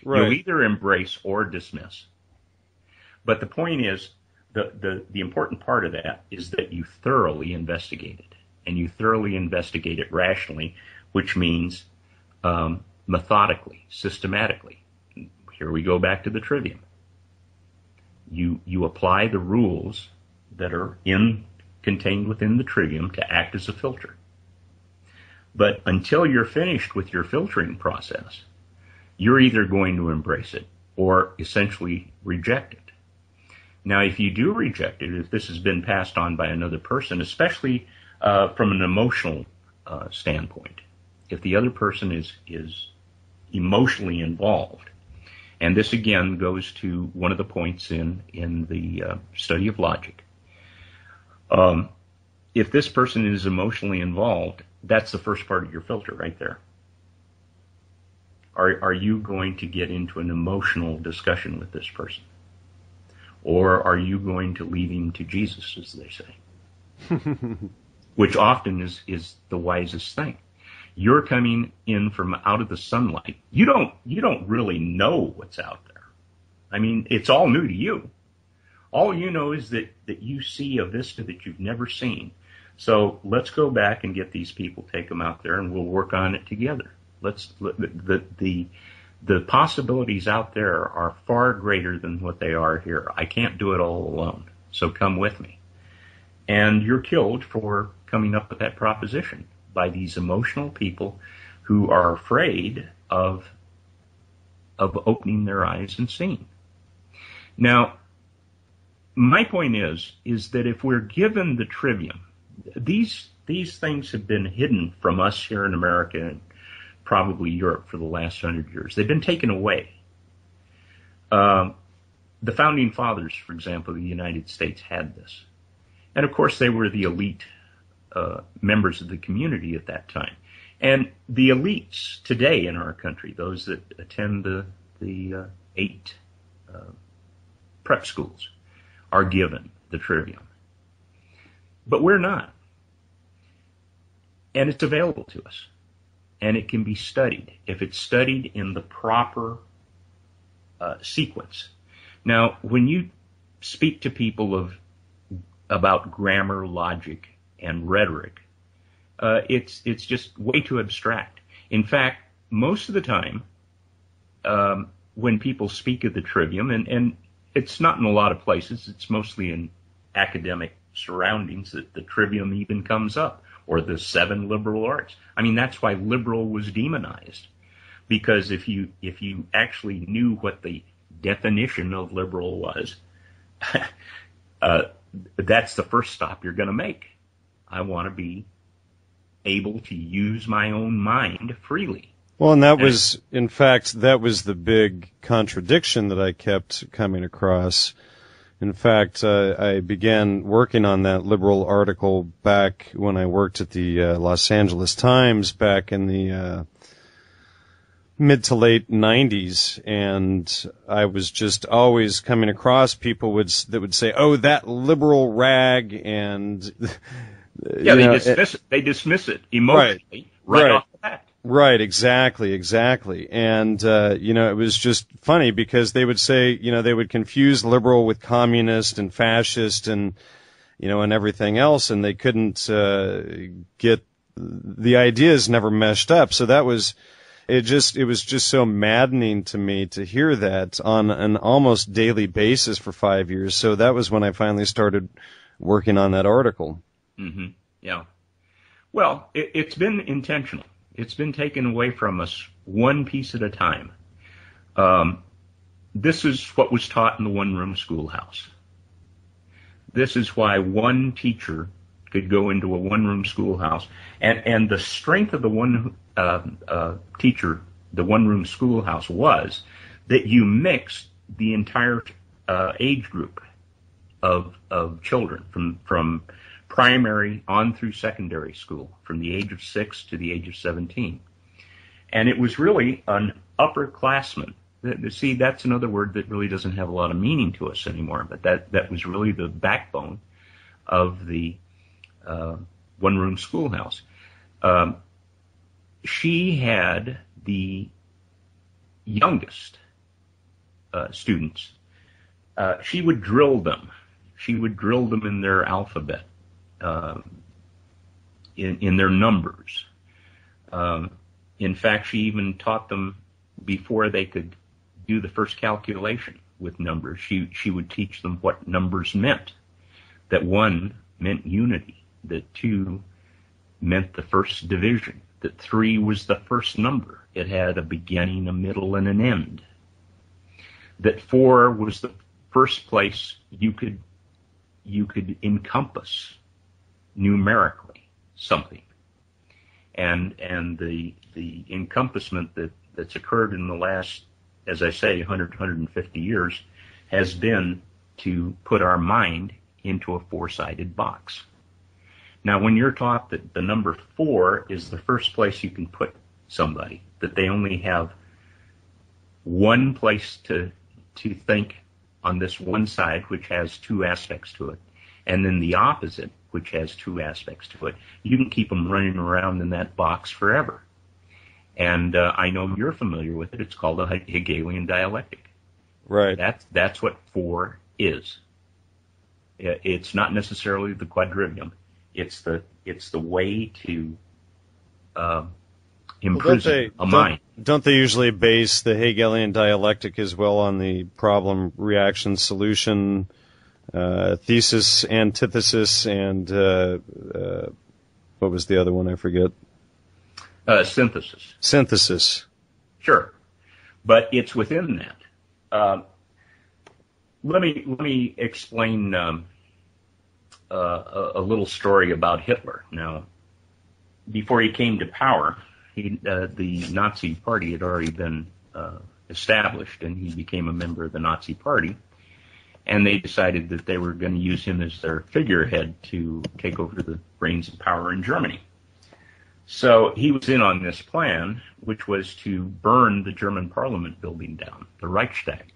Right. You'll either embrace or dismiss. But the point is, the important part of that is that you thoroughly investigate it, and you thoroughly investigate it rationally, which means methodically, systematically. Here we go back to the trivium. You apply the rules that are contained within the trivium to act as a filter. But until you're finished with your filtering process, you're either going to embrace it or essentially reject it. Now, if you do reject it, if this has been passed on by another person, especially from an emotional standpoint, if the other person is emotionally involved, and this again goes to one of the points in the study of logic. If this person is emotionally involved, that's the first part of your filter right there. Are you going to get into an emotional discussion with this person? Or are you going to leave him to Jesus, as they say? Which often is the wisest thing. You're coming in from out of the sunlight. You don't really know what's out there. I mean, it's all new to you. All you know is that you see a vista that you've never seen. So let's go back and get these people, take them out there, and we'll work on it together. The possibilities out there are far greater than what they are here. I can't do it all alone. So come with me. And you're killed for coming up with that proposition by these emotional people who are afraid of opening their eyes and seeing. Now, my point is that if we're given the trivium, these things have been hidden from us here in America and probably Europe for the last 100 years. They've been taken away. The founding fathers, for example, of the United States had this. And of course, they were the elite members of the community at that time. And the elites today in our country, those that attend the 8 prep schools, are given the trivium. But we're not. And it's available to us. And it can be studied if it's studied in the proper sequence. Now, when you speak to people about grammar, logic, and rhetoric, it's just way too abstract. In fact, most of the time, when people speak of the trivium, and it's not in a lot of places, it's mostly in academic surroundings that the trivium even comes up, or the 7 liberal arts. I mean, that's why liberal was demonized, because if you actually knew what the definition of liberal was, that's the first stop you're going to make. I want to be able to use my own mind freely. Well, and that was, in fact, that was the big contradiction that I kept coming across. In fact, I began working on that liberal article back when I worked at the Los Angeles Times back in the mid to late 90s, and I was just always coming across people that would say, "Oh, that liberal rag," and they dismiss it emotionally right off the bat. Right, exactly. And, it was just funny because they would say, they would confuse liberal with communist and fascist and, and everything else, and they couldn't get the ideas never meshed up. So it was just so maddening to me to hear that on an almost daily basis for 5 years. So that was when I finally started working on that article. Mm-hmm. Yeah. Well, it's been intentional. It's been taken away from us one piece at a time. This is what was taught in the one-room schoolhouse. This is why one teacher could go into a one-room schoolhouse, and the strength of the one teacher, the one-room schoolhouse, was that you mixed the entire age group of children from primary on through secondary school, from the age of 6 to the age of 17. And it was really an upperclassman. See, that's another word that really doesn't have a lot of meaning to us anymore, but that was really the backbone of the one-room schoolhouse. she had the youngest students. She would drill them. She would drill them in their alphabet, in their numbers. In fact, she even taught them before they could do the first calculation with numbers. She would teach them what numbers meant. That 1 meant unity. That 2 meant the first division. That 3 was the first number. It had a beginning, a middle, and an end. That 4 was the first place you could encompass numerically something. And the encompassment that's occurred in the last, as I say, 150 years has been to put our mind into a 4-sided box. Now, when you're taught that the number 4 is the first place you can put somebody, that they only have one place to think on this one side, which has 2 aspects to it, and then the opposite, which has 2 aspects to it, you can keep them running around in that box forever. And I know you're familiar with it. It's called a Hegelian dialectic. Right. That's what 4 is. It's not necessarily the quadrivium. It's the way to imprison a mind. Don't they usually base the Hegelian dialectic as well on the problem, reaction, solution, thesis, antithesis, and what was the other one? I forget. Synthesis. Synthesis. Sure, but it's within that. Let me explain a little story about Hitler. Now, before he came to power, the Nazi Party had already been established, and he became a member of the Nazi Party. And they decided that they were going to use him as their figurehead to take over the reins of power in Germany. So he was in on this plan, which was to burn the German Parliament building down, the Reichstag.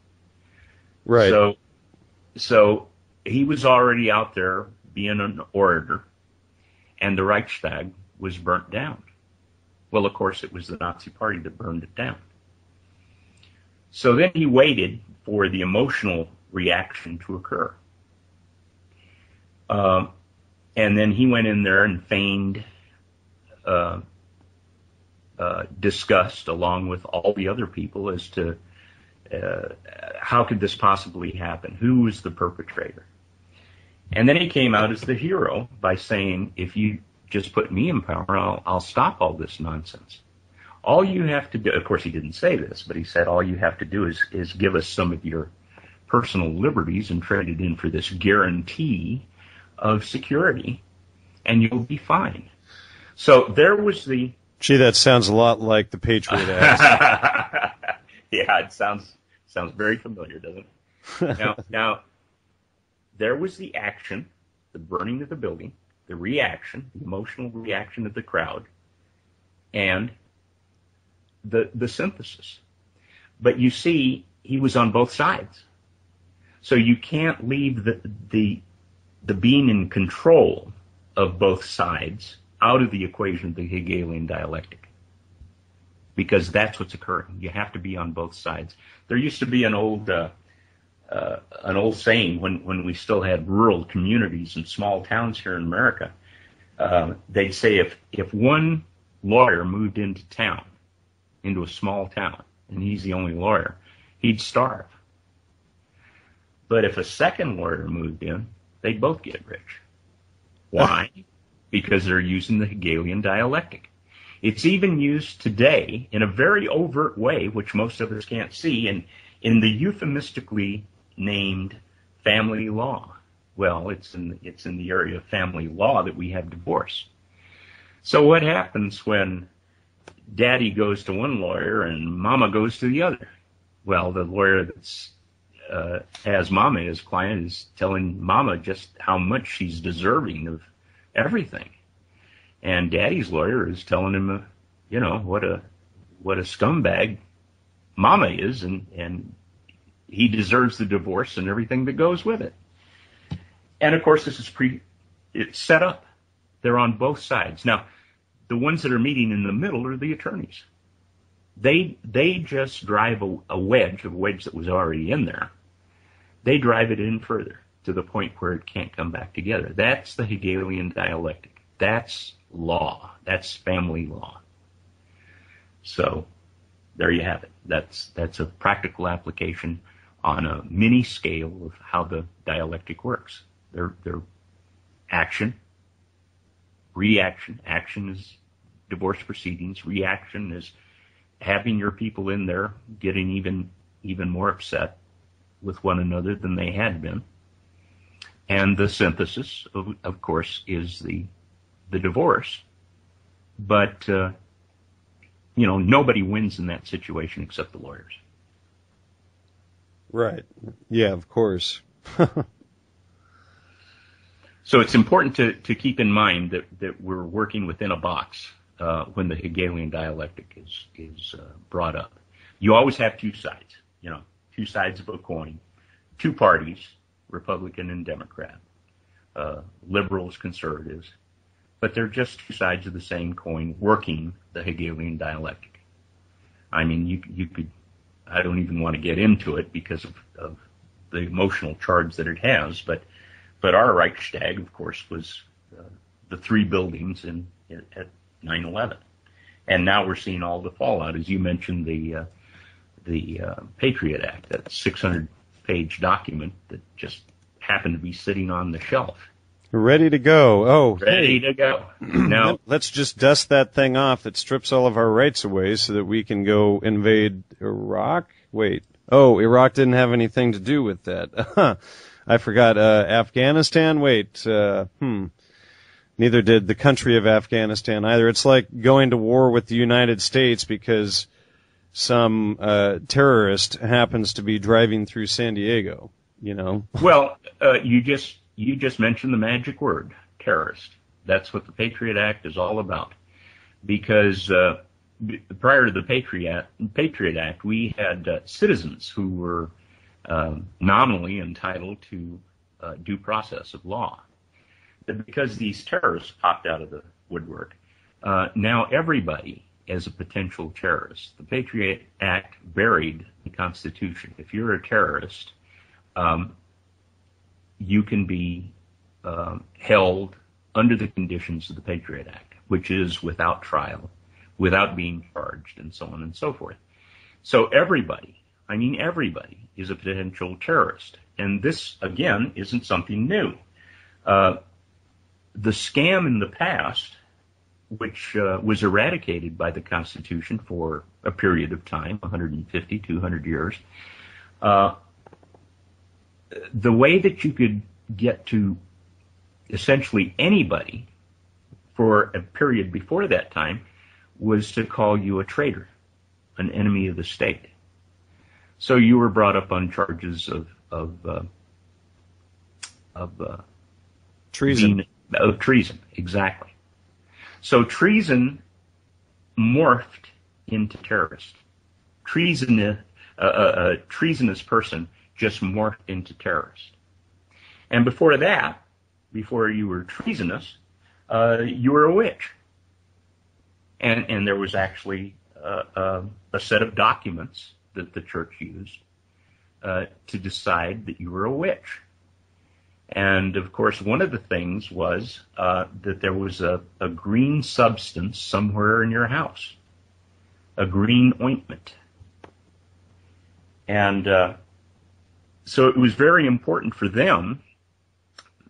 Right. So he was already out there being an orator, and the Reichstag was burnt down. Well, of course, it was the Nazi Party that burned it down. So then he waited for the emotional reaction to occur. And then he went in there and feigned disgust along with all the other people as to how could this possibly happen? Who was the perpetrator? And then he came out as the hero by saying, if you just put me in power, I'll stop all this nonsense. All you have to do, of course he didn't say this, but he said all you have to do is give us some of your personal liberties and trade it in for this guarantee of security, and you'll be fine. So there was the... Gee, that sounds a lot like the Patriot Act. Yeah, it sounds very familiar, doesn't it? Now, there was the action, the burning of the building, the reaction, the emotional reaction of the crowd, and the synthesis. But you see, he was on both sides. So you can't leave the being in control of both sides out of the equation of the Hegelian dialectic, because that's what's occurring. You have to be on both sides. There used to be an old saying when we still had rural communities and small towns here in America. They'd say if one lawyer moved into town, into a small town, and he's the only lawyer, he'd starve. But if a second lawyer moved in, they'd both get rich. Why? Because they're using the Hegelian dialectic. It's even used today in a very overt way, which most of us can't see, and in the euphemistically named family law. Well, it's in the area of family law that we have divorce. So what happens when daddy goes to one lawyer and mama goes to the other? Well, the lawyer that's has mama as client is telling mama just how much she's deserving of everything, and daddy's lawyer is telling him, what a scumbag mama is, and he deserves the divorce and everything that goes with it. And of course, this is it's set up. They're on both sides. Now, the ones that are meeting in the middle are the attorneys. They just drive a wedge that was already in there. They drive it in further to the point where it can't come back together. That's the Hegelian dialectic. That's law. That's family law. So there you have it. That's a practical application on a mini scale of how the dialectic works. They're action, reaction. Action is divorce proceedings. Reaction is having your people in there getting even more upset with one another than they had been. And the synthesis, of course, is the divorce. But, nobody wins in that situation except the lawyers. Right. Yeah, of course. So it's important to keep in mind that we're working within a box when the Hegelian dialectic is brought up. You always have two sides, two sides of a coin, two parties, Republican and Democrat, liberals, conservatives, but they're just two sides of the same coin working the Hegelian dialectic. I mean, you could, I don't even want to get into it because of the emotional charge that it has, but our Reichstag, of course, was the three buildings at 9/11, and now we're seeing all the fallout. As you mentioned, the Patriot Act, that 600-page document that just happened to be sitting on the shelf, ready to go. Oh, ready to go. Now let's just dust that thing off that strips all of our rights away, so that we can go invade Iraq. Wait, Iraq didn't have anything to do with that. I forgot. Afghanistan? Wait. Neither did the country of Afghanistan either. It's like going to war with the United States because some terrorist happens to be driving through San Diego, Well, you just mentioned the magic word, terrorist. That's what the Patriot Act is all about. Because prior to the Patriot Act, we had citizens who were nominally entitled to due process of law. But because these terrorists popped out of the woodwork, now everybody is a potential terrorist. The Patriot Act buried the Constitution. If you're a terrorist, you can be held under the conditions of the Patriot Act, which is without trial, without being charged, and so on and so forth. So everybody is a potential terrorist. And this, again, isn't something new. The scam in the past, which was eradicated by the Constitution for a period of time, 150, 200 years, the way that you could get to essentially anybody for a period before that time was to call you a traitor, an enemy of the state. So you were brought up on charges of treason. Of treason, exactly. So treason morphed into terrorist. A treasonous person just morphed into terrorist. And before that, before you were treasonous, you were a witch. And there was actually a set of documents that the church used to decide that you were a witch. And, of course, one of the things was that there was a green substance somewhere in your house, a green ointment. And so it was very important for them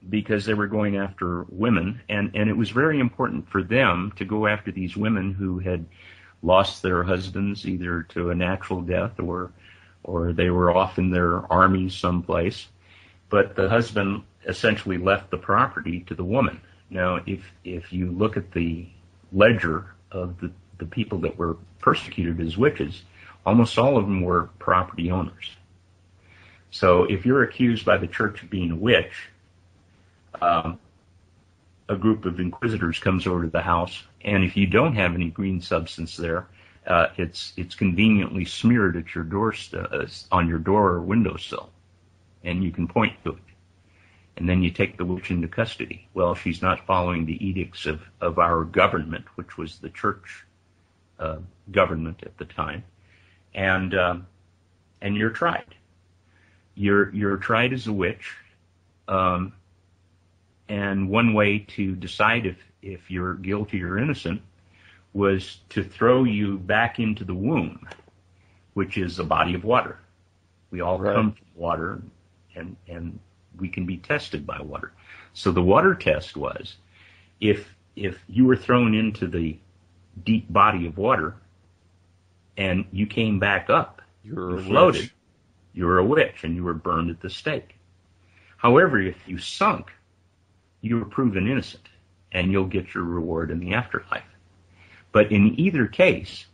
because they were going after women, and it was very important for them to go after these women who had lost their husbands either to a natural death or they were off in their armies someplace. But the husband essentially left the property to the woman. Now, if you look at the ledger of the people that were persecuted as witches, almost all of them were property owners. So if you're accused by the church of being a witch, a group of inquisitors comes over to the house, and if you don't have any green substance there, it's conveniently smeared at your on your door or windowsill, and you can point to it. and then you take the witch into custody. Well, she's not following the edicts of our government, which was the church government at the time, and you're tried. You're tried as a witch, and one way to decide if you're guilty or innocent was to throw you back into the womb, which is a body of water. We all come from water, and we can be tested by water. So the water test was, if you were thrown into the deep body of water and you came back up, you floated, you were a witch and you were burned at the stake. However, if you sunk, you were proven innocent and you'll get your reward in the afterlife. But in either case,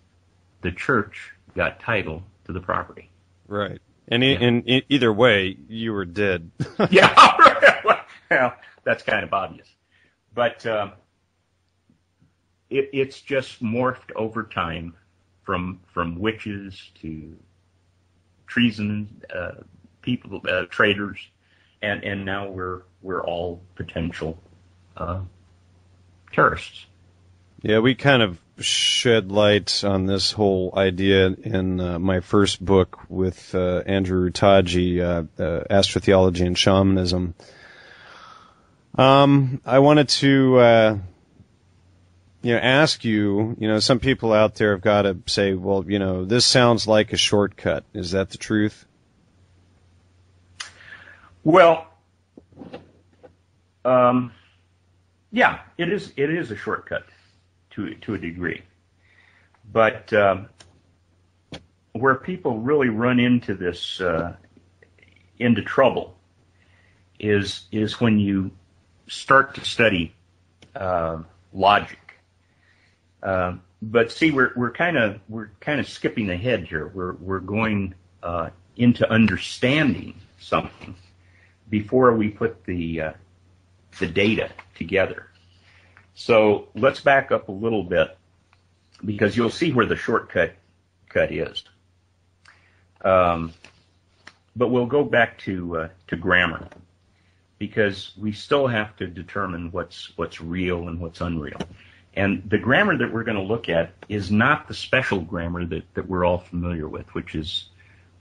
the church got title to the property. Right. And in either way, you were dead. Yeah. Well, that's kind of obvious. But it's just morphed over time from witches to treason, people, traitors, and now we're all potential terrorists. Yeah, we kind of shed light on this whole idea in my first book with Andrew Rutaji, Astrotheology and Shamanism. I wanted to ask you, some people out there have got to say, well, this sounds like a shortcut. Is that the truth? Well, yeah, it is a shortcut to a degree. But where people really run into this, into trouble, is when you start to study logic. But see, we're kind of skipping ahead here. We're going into understanding something before we put the data together. So let's back up a little bit, because you'll see where the shortcut is. But we'll go back to grammar, because we still have to determine what's real and what's unreal. And the grammar that we're going to look at is not the special grammar that we're all familiar with, which is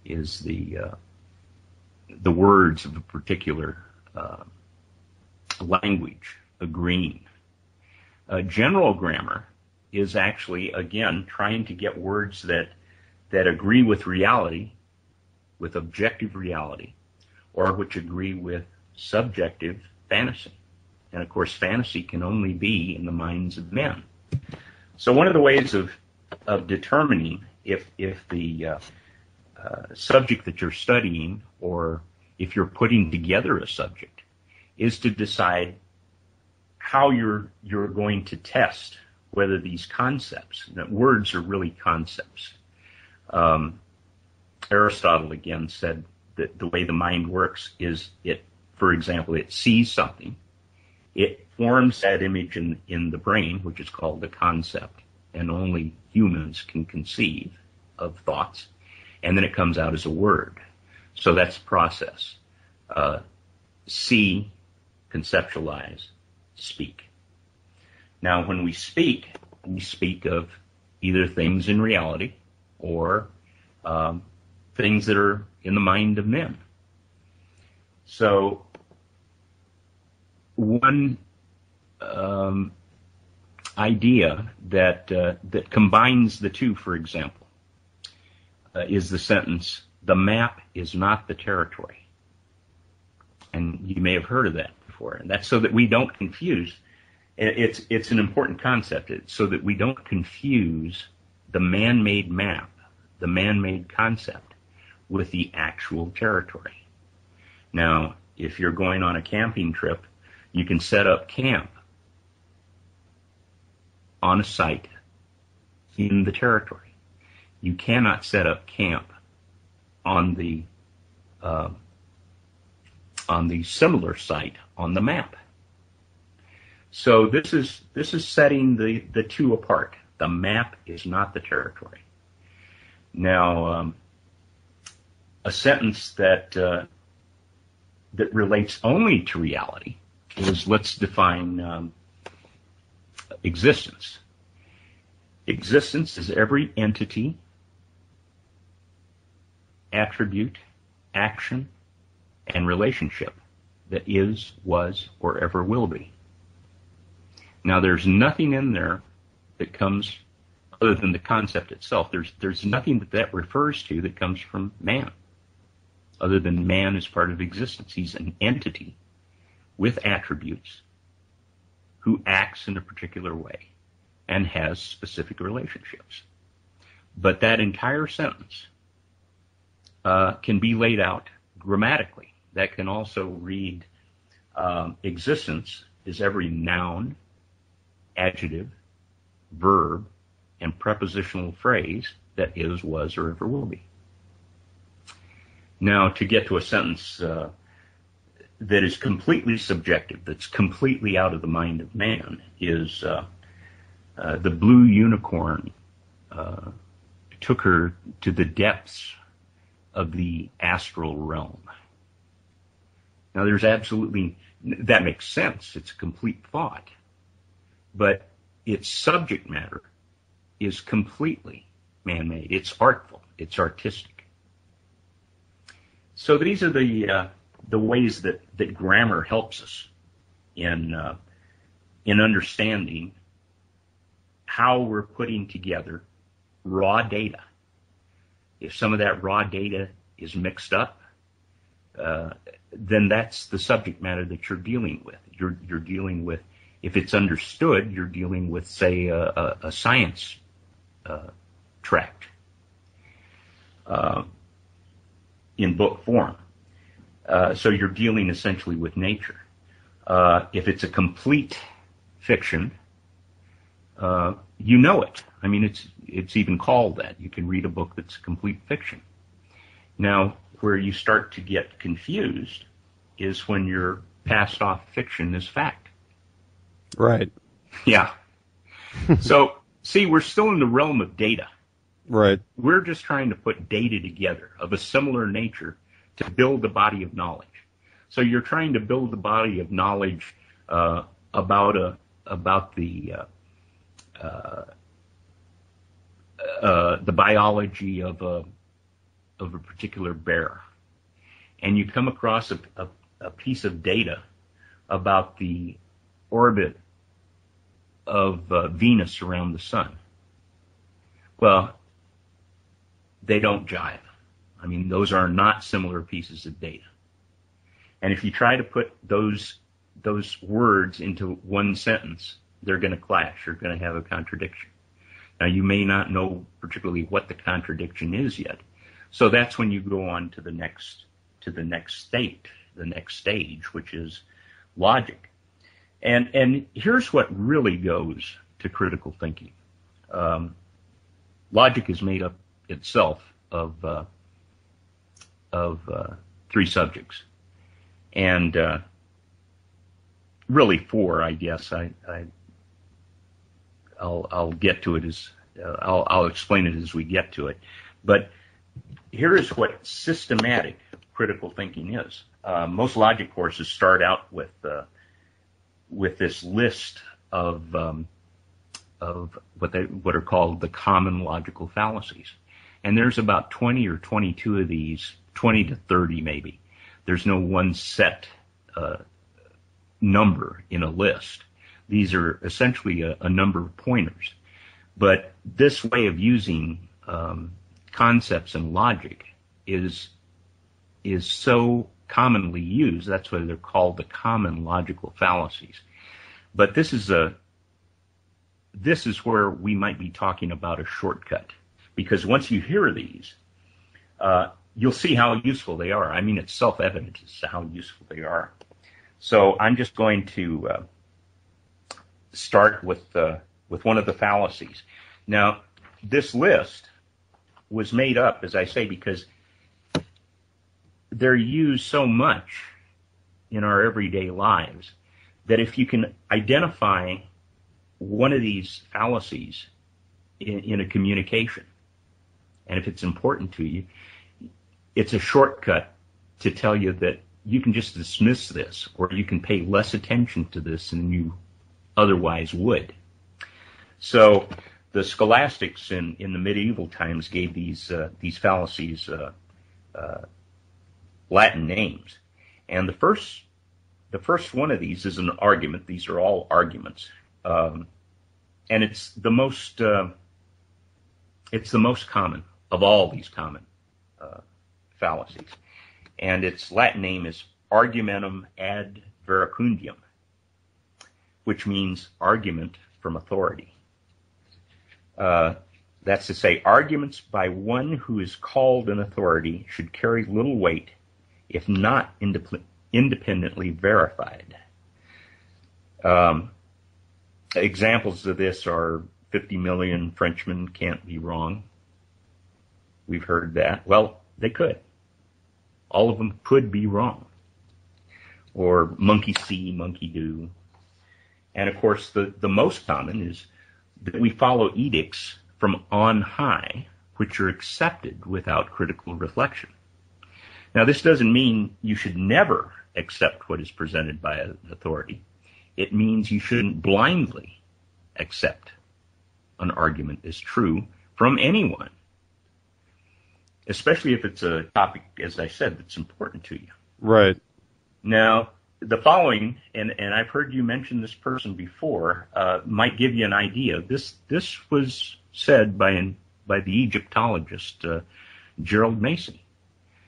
the words of a particular language agreeing. General grammar is actually, again, trying to get words that agree with reality, with objective reality, or which agree with subjective fantasy. And of course, fantasy can only be in the minds of men. So one of the ways of determining if the subject that you're studying, or if you're putting together a subject, is to decide how you're going to test whether these concepts, that words are really concepts. Aristotle again said that the way the mind works is for example, it sees something, it forms that image in the brain, which is called the concept, and only humans can conceive of thoughts, and then it comes out as a word. So that's the process. See, conceptualize, speak. Now, when we speak of either things in reality or things that are in the mind of men. So one idea that combines the two, for example, is the sentence, "The map is not the territory." And you may have heard of that before. And that's so that we don't confuse. It's an important concept. It's so that we don't confuse the man-made map, the man-made concept, with the actual territory. Now, if you're going on a camping trip, you can set up camp on a site in the territory. You cannot set up camp on the similar site on the map. So this is setting the two apart. The map is not the territory. Now, a sentence that that relates only to reality is, let's define existence. Existence is every entity, attribute, action, and relationship that is, was, or ever will be. Now, there's nothing in there that comes other than the concept itself. There's nothing that refers to that comes from man, other than man is part of existence. He's an entity with attributes who acts in a particular way and has specific relationships. But that entire sentence can be laid out grammatically. That can also read, existence is every noun, adjective, verb, and prepositional phrase that is, was, or ever will be. Now, to get to a sentence that is completely subjective, that's completely out of the mind of man, is the blue unicorn took her to the depths of the astral realm. Now, there's absolutely, that makes sense. It's a complete thought. But its subject matter is completely man-made. It's artful. It's artistic. So these are the ways that grammar helps us in understanding how we're putting together raw data. If some of that raw data is mixed up, then that's the subject matter that you're dealing with. You're dealing with, if it's understood, you're dealing with, say, a science tract in book form. So you're dealing essentially with nature. If it's a complete fiction, you know it. I mean, it's even called that. You can read a book that's complete fiction. Now, where you start to get confused is when your passed off fiction is fact. Right. Yeah. So, see, we're still in the realm of data. Right. We're just trying to put data together of a similar nature to build a body of knowledge. So you're trying to build a body of knowledge about the biology of a particular bear, and you come across a piece of data about the orbit of Venus around the sun. Well, they don't jive. I mean, those are not similar pieces of data. And if you try to put those words into one sentence, they're going to clash. You're going to have a contradiction. Now, you may not know particularly what the contradiction is yet. So that's when you go on to the next state, the next stage, which is logic. And here's what really goes to critical thinking. Logic is made up itself of three subjects, and really four, I guess. I'll get to it as I'll explain it as we get to it. But here is what systematic critical thinking is. Most logic courses start out with this list of what are called the common logical fallacies. And there's about 20 or 22 of these, 20 to 30 maybe. There's no one set number in a list. These are essentially a number of pointers. But this way of using concepts and logic is so commonly used. That's why they're called the common logical fallacies. But this is where we might be talking about a shortcut, because once you hear these, you'll see how useful they are. I mean, it's self-evident as to how useful they are. So I'm just going to start with one of the fallacies. Now, this list was made up, as I say, because they're used so much in our everyday lives that if you can identify one of these fallacies in a communication, and if it's important to you, it's a shortcut to tell you that you can just dismiss this, or you can pay less attention to this than you otherwise would. So the scholastics in the medieval times gave these fallacies Latin names, and the first one of these is an argument. These are all arguments, and it's the most common of all these common fallacies, and its Latin name is argumentum ad verecundium, which means argument from authority. That's to say, arguments by one who is called an authority should carry little weight if not independently verified. Examples of this are 50 million Frenchmen can't be wrong. We've heard that. Well, they could. All of them could be wrong. Or monkey see, monkey do. And of course, the most common is that we follow edicts from on high, which are accepted without critical reflection. Now, this doesn't mean you should never accept what is presented by an authority. It means you shouldn't blindly accept an argument as true from anyone, especially if it's a topic, as I said, that's important to you. Right. Now, the following, and I've heard you mention this person before, might give you an idea. This was said by the Egyptologist Gerald Macy,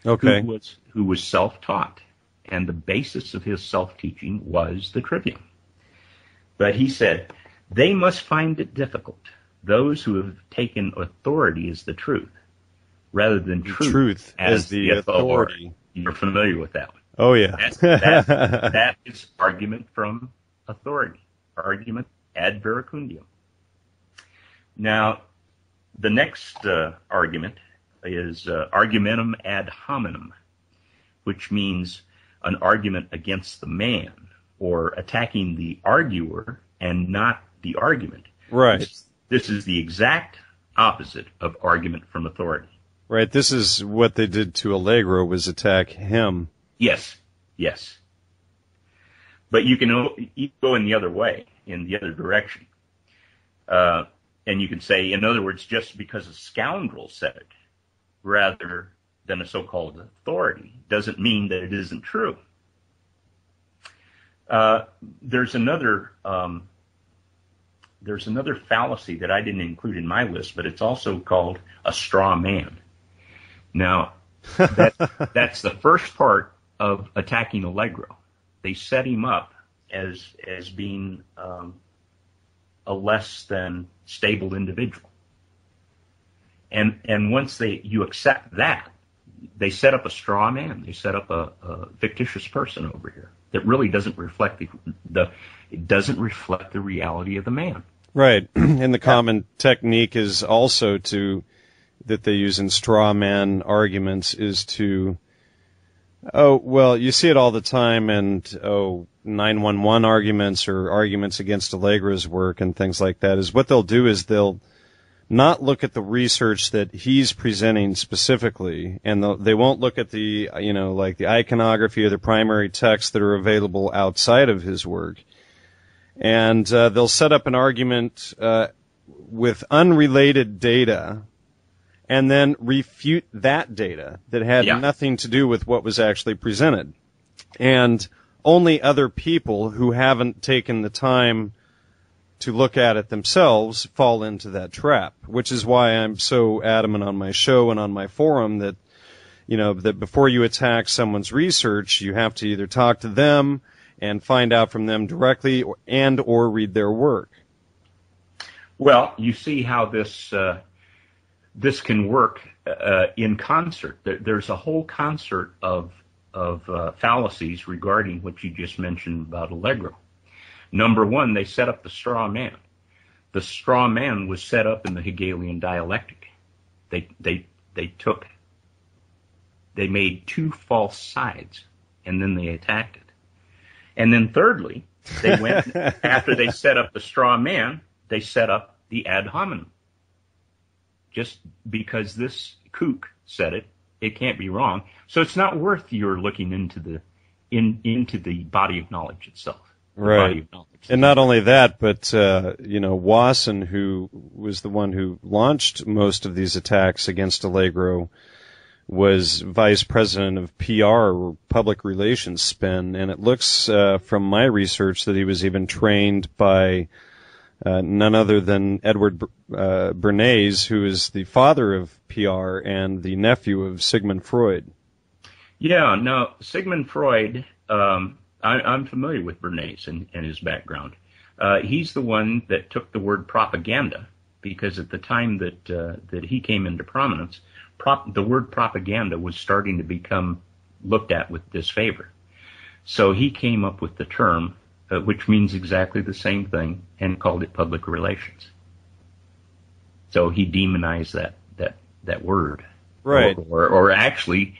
okay, who was self-taught, and the basis of his self-teaching was the Trivium. But he said, they must find it difficult, those who have taken authority as the truth, rather than truth as the authority. You're familiar with that one. Oh, yeah. That is argument from authority, argument ad verecundium. Now, the next argument is argumentum ad hominem, which means an argument against the man, or attacking the arguer and not the argument. Right. This is the exact opposite of argument from authority. Right. This is what they did to Allegro, was attack him. Yes. But you can go in the other way, in the other direction. And you can say, in other words, just because a scoundrel said it, rather than a so-called authority, doesn't mean that it isn't true. There's another fallacy that I didn't include in my list, but it's also called a straw man. Now, that's the first part of attacking Allegro. They set him up as being a less than stable individual. And once you accept that, they set up a straw man. They set up a fictitious person over here that really doesn't reflect the reality of the man. Right. And the common technique is also that they use in straw man arguments is to, you see it all the time, and 911 arguments or arguments against Allegro's work and things like that, is what they'll do is they'll not look at the research that he's presenting specifically, and they won't look at the, like the iconography or the primary texts that are available outside of his work. And they'll set up an argument with unrelated data and then refute that data that had nothing to do with what was actually presented. And only other people who haven't taken the time to look at it themselves fall into that trap, which is why I'm so adamant on my show and on my forum that, that before you attack someone's research, you have to either talk to them and find out from them directly or read their work. Well, you see how this can work in concert. There's a whole concert of fallacies regarding what you just mentioned about Allegro. Number one, they set up the straw man. The straw man was set up in the Hegelian dialectic. They made two false sides, and then they attacked it. And then thirdly, they went, after they set up the straw man, they set up the ad hominem. Just because this kook said it, it can't be wrong. So it's not worth your looking into into the body of knowledge itself. Right. And not only that, but, Wasson, who was the one who launched most of these attacks against Allegro, was vice president of PR, or public relations spin, and it looks from my research that he was even trained by none other than Edward Bernays, who is the father of PR and the nephew of Sigmund Freud. Yeah, no, Sigmund Freud, I'm familiar with Bernays and his background. He's the one that took the word propaganda, because at the time that he came into prominence, the word propaganda was starting to become looked at with disfavor. So he came up with the term, which means exactly the same thing, and called it public relations. So he demonized that word, right? Or actually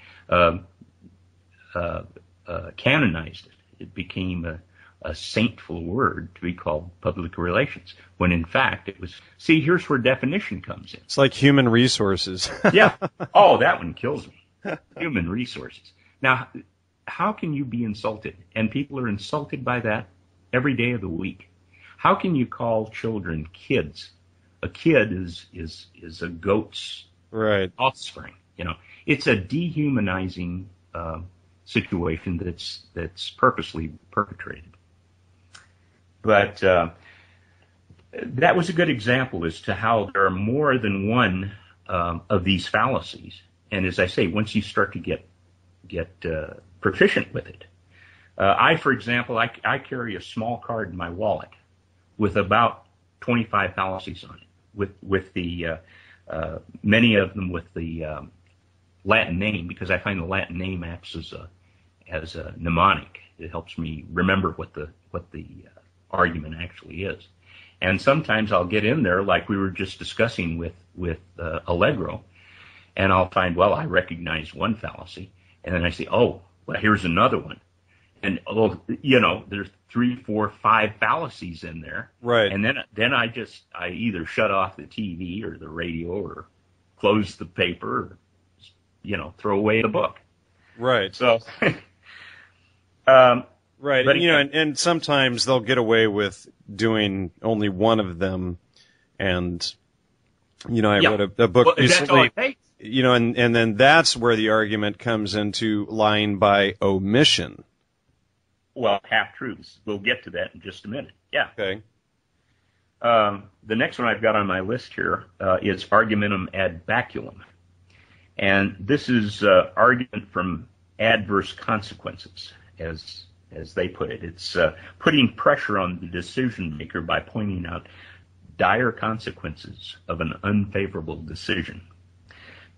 canonized it. It became a saintful word to be called public relations, when in fact it was. See, here's where definition comes in. It's like human resources. Yeah. Oh, that one kills me. Human resources. Now, how can you be insulted? And people are insulted by that every day of the week. How can you call children kids? A kid is a goat's offspring. It's a dehumanizing situation that's purposely perpetrated. But that was a good example as to how there are more than one of these fallacies. And as I say, once you start to get proficient with it, for example, I carry a small card in my wallet with about 25 fallacies on it, with the many of them with the Latin name, because I find the Latin name acts as a mnemonic. It helps me remember what the argument actually is. And sometimes I'll get in there, like we were just discussing with Allegro, and I'll find, well, I recognize one fallacy, and then I say, oh, well, here's another one. And, there's 3, 4, 5 fallacies in there. Right. And then I either shut off the TV or the radio or close the paper or, throw away the book. Right. So, right. But, and sometimes they'll get away with doing only one of them. And, I wrote a book recently, and then that's where the argument comes into lying by omission. Well, half-truths. We'll get to that in just a minute. Yeah. Okay. The next one I've got on my list here is argumentum ad baculum. And this is argument from adverse consequences, as they put it. It's putting pressure on the decision maker by pointing out dire consequences of an unfavorable decision.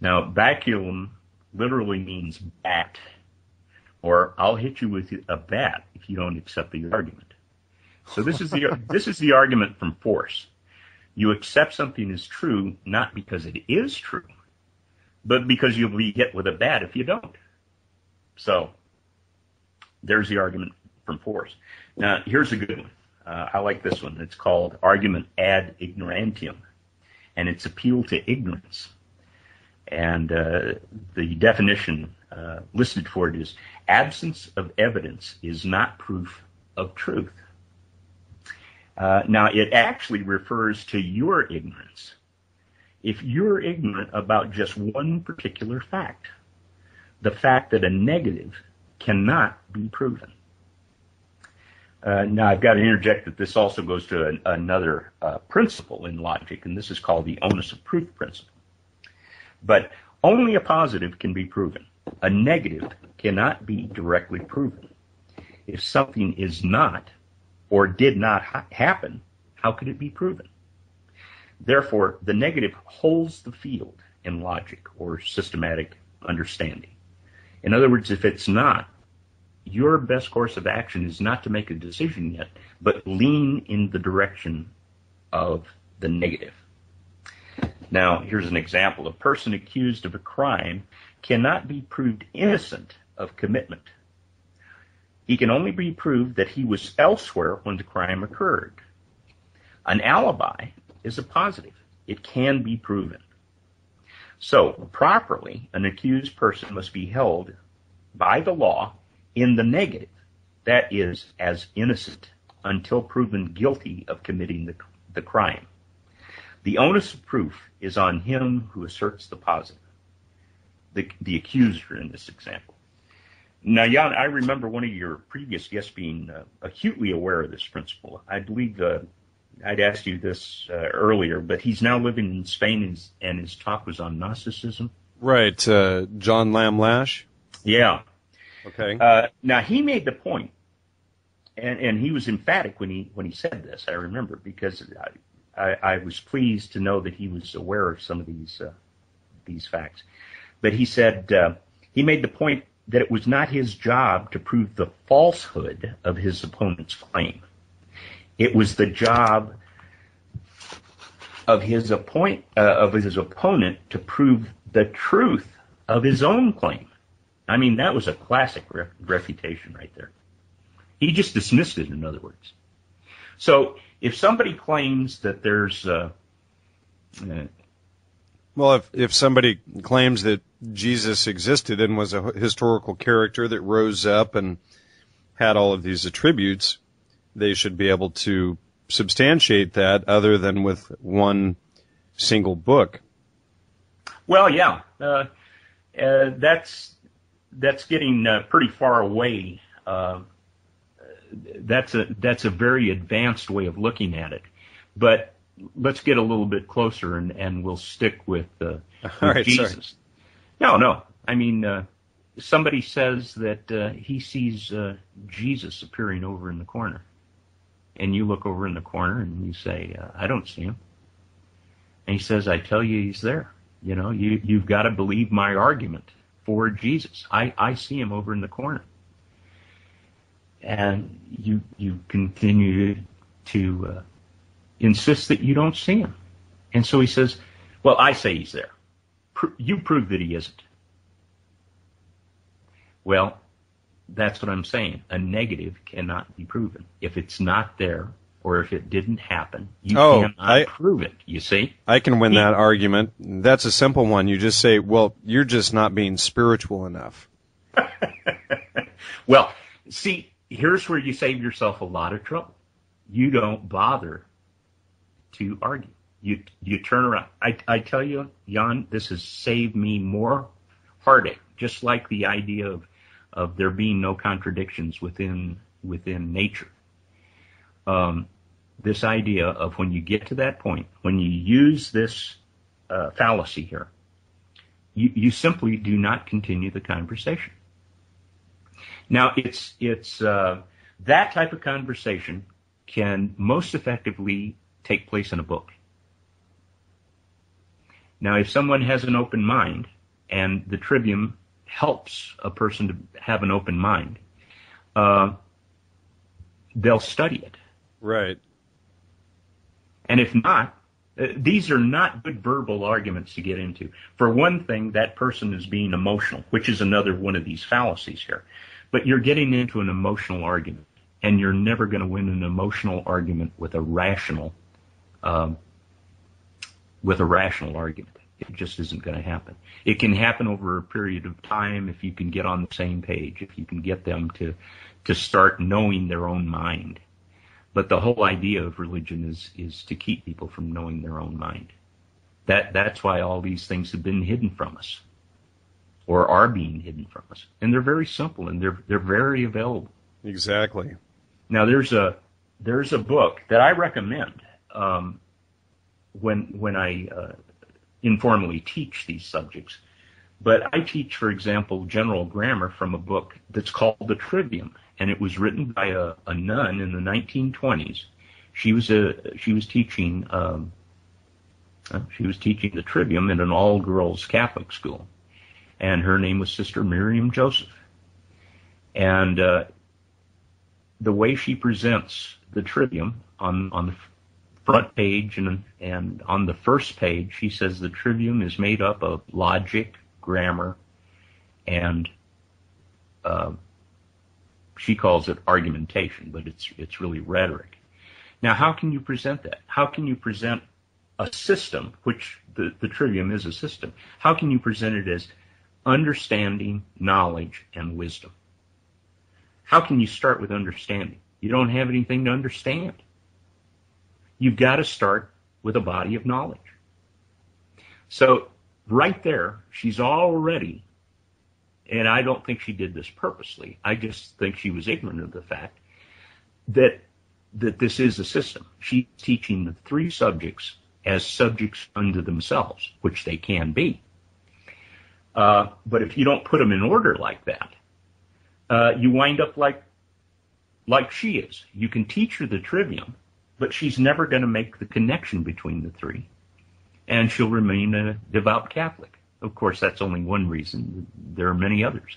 Now, baculum literally means bat, or I'll hit you with a bat if you don't accept the argument. So this is the argument from force. You accept something as true not because it is true, but because you'll be hit with a bat if you don't. So there's the argument from force. Now, here's a good one. I like this one. It's called argument ad ignorantium, and it's appeal to ignorance. And the definition listed for it is absence of evidence is not proof of truth. Now, it actually refers to your ignorance. If you're ignorant about just one particular fact, the fact that a negative cannot be proven. Now, I've got to interject that this also goes to another principle in logic, and this is called the onus of proof principle. But only a positive can be proven. A negative cannot be directly proven. If something is not or did not happen, how could it be proven? Therefore, the negative holds the field in logic or systematic understanding. In other words, if it's not, your best course of action is not to make a decision yet, but lean in the direction of the negative. Now, here's an example. A person accused of a crime cannot be proved innocent of commitment. He can only be proved that he was elsewhere when the crime occurred. An alibi is a positive. It can be proven. So, properly, an accused person must be held by the law in the negative, that is, as innocent until proven guilty of committing the crime. The onus of proof is on him who asserts the positive, the accuser in this example. Now, Jan, I remember one of your previous guests being acutely aware of this principle. I believe I'd asked you this earlier, but he's now living in Spain, and his talk was on Gnosticism. Right, John Lamb Lash? Yeah. Okay. Now, he made the point, and he was emphatic when he said this, I remember, because I was pleased to know that he was aware of some of these facts. But he said, he made the point that it was not his job to prove the falsehood of his opponent's claim. It was the job of his opponent to prove the truth of his own claim. I mean, that was a classic refutation right there. He just dismissed it, in other words. So if somebody claims that there's well, if somebody claims that Jesus existed and was a historical character that rose up and had all of these attributes, they should be able to substantiate that other than with one single book. Well, yeah, that's getting pretty far away. That's a very advanced way of looking at it. But let's get a little bit closer, and we'll stick with right, Jesus. Sorry. No. I mean, somebody says that he sees Jesus appearing over in the corner. And you look over in the corner and you say, I don't see him. And he says, I tell you, he's there. You know, you've got to believe my argument for Jesus. I see him over in the corner. And you continue to insist that you don't see him. And so he says, well, I say he's there. You prove that he isn't. Well, that's what I'm saying. A negative cannot be proven. If it's not there, or if it didn't happen, you cannot prove it, you see? I can win that argument. That's a simple one. You just say, well, you're just not being spiritual enough. Well, see, here's where you save yourself a lot of trouble. You don't bother to argue. You turn around. I tell you, Jan, this has saved me more heartache, just like the idea of there being no contradictions within nature. This idea of when you get to that point, when you use this fallacy here, you simply do not continue the conversation. Now, it's that type of conversation can most effectively take place in a book. Now, if someone has an open mind, and the Trivium helps a person to have an open mind, they'll study it. Right. And if not, these are not good verbal arguments to get into. For one thing, that person is being emotional, which is another one of these fallacies here. But you're getting into an emotional argument, and you're never going to win an emotional argument with a rational argument. It just isn't going to happen. It can happen over a period of time if you can get on the same page, if you can get them to start knowing their own mind. But the whole idea of religion is to keep people from knowing their own mind. That's why all these things have been hidden from us, or are being hidden from us. And they're very simple, and they're very available. Exactly. Now there's a book that I recommend when I informally teach these subjects. But I teach, for example, general grammar from a book that's called the Trivium, and it was written by a nun in the 1920s. She was teaching the Trivium in an all-girls Catholic school, and her name was Sister Miriam Joseph. And the way she presents the Trivium on the front page and on the first page, she says the Trivium is made up of logic, grammar, and she calls it argumentation, but it's really rhetoric. Now, how can you present that? How can you present a system, which the Trivium is a system? How can you present it as understanding, knowledge, and wisdom? How can you start with understanding? You don't have anything to understand. You've got to start with a body of knowledge. So right there, she's already, and I don't think she did this purposely, I just think she was ignorant of the fact that this is a system. She's teaching the three subjects as subjects unto themselves, which they can be. But if you don't put them in order like that, you wind up like she is. You can teach her the trivium, but she's never going to make the connection between the three, and she'll remain a devout Catholic. Of course, that's only one reason. There are many others.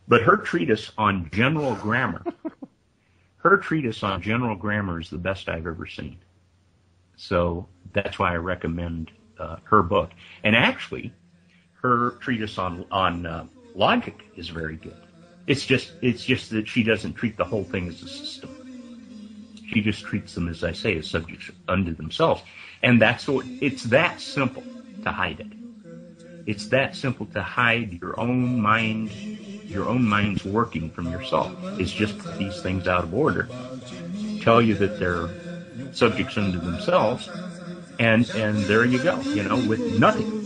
But her treatise on general grammar, is the best I've ever seen. So that's why I recommend her book. And actually, her treatise on logic is very good. It's just that she doesn't treat the whole thing as a system. She just treats them, as I say, as subjects unto themselves. And it's that simple to hide it. It's that simple to hide your own mind's working from yourself. It's just put these things out of order, tell you that they're subjects unto themselves, and there you go, with nothing.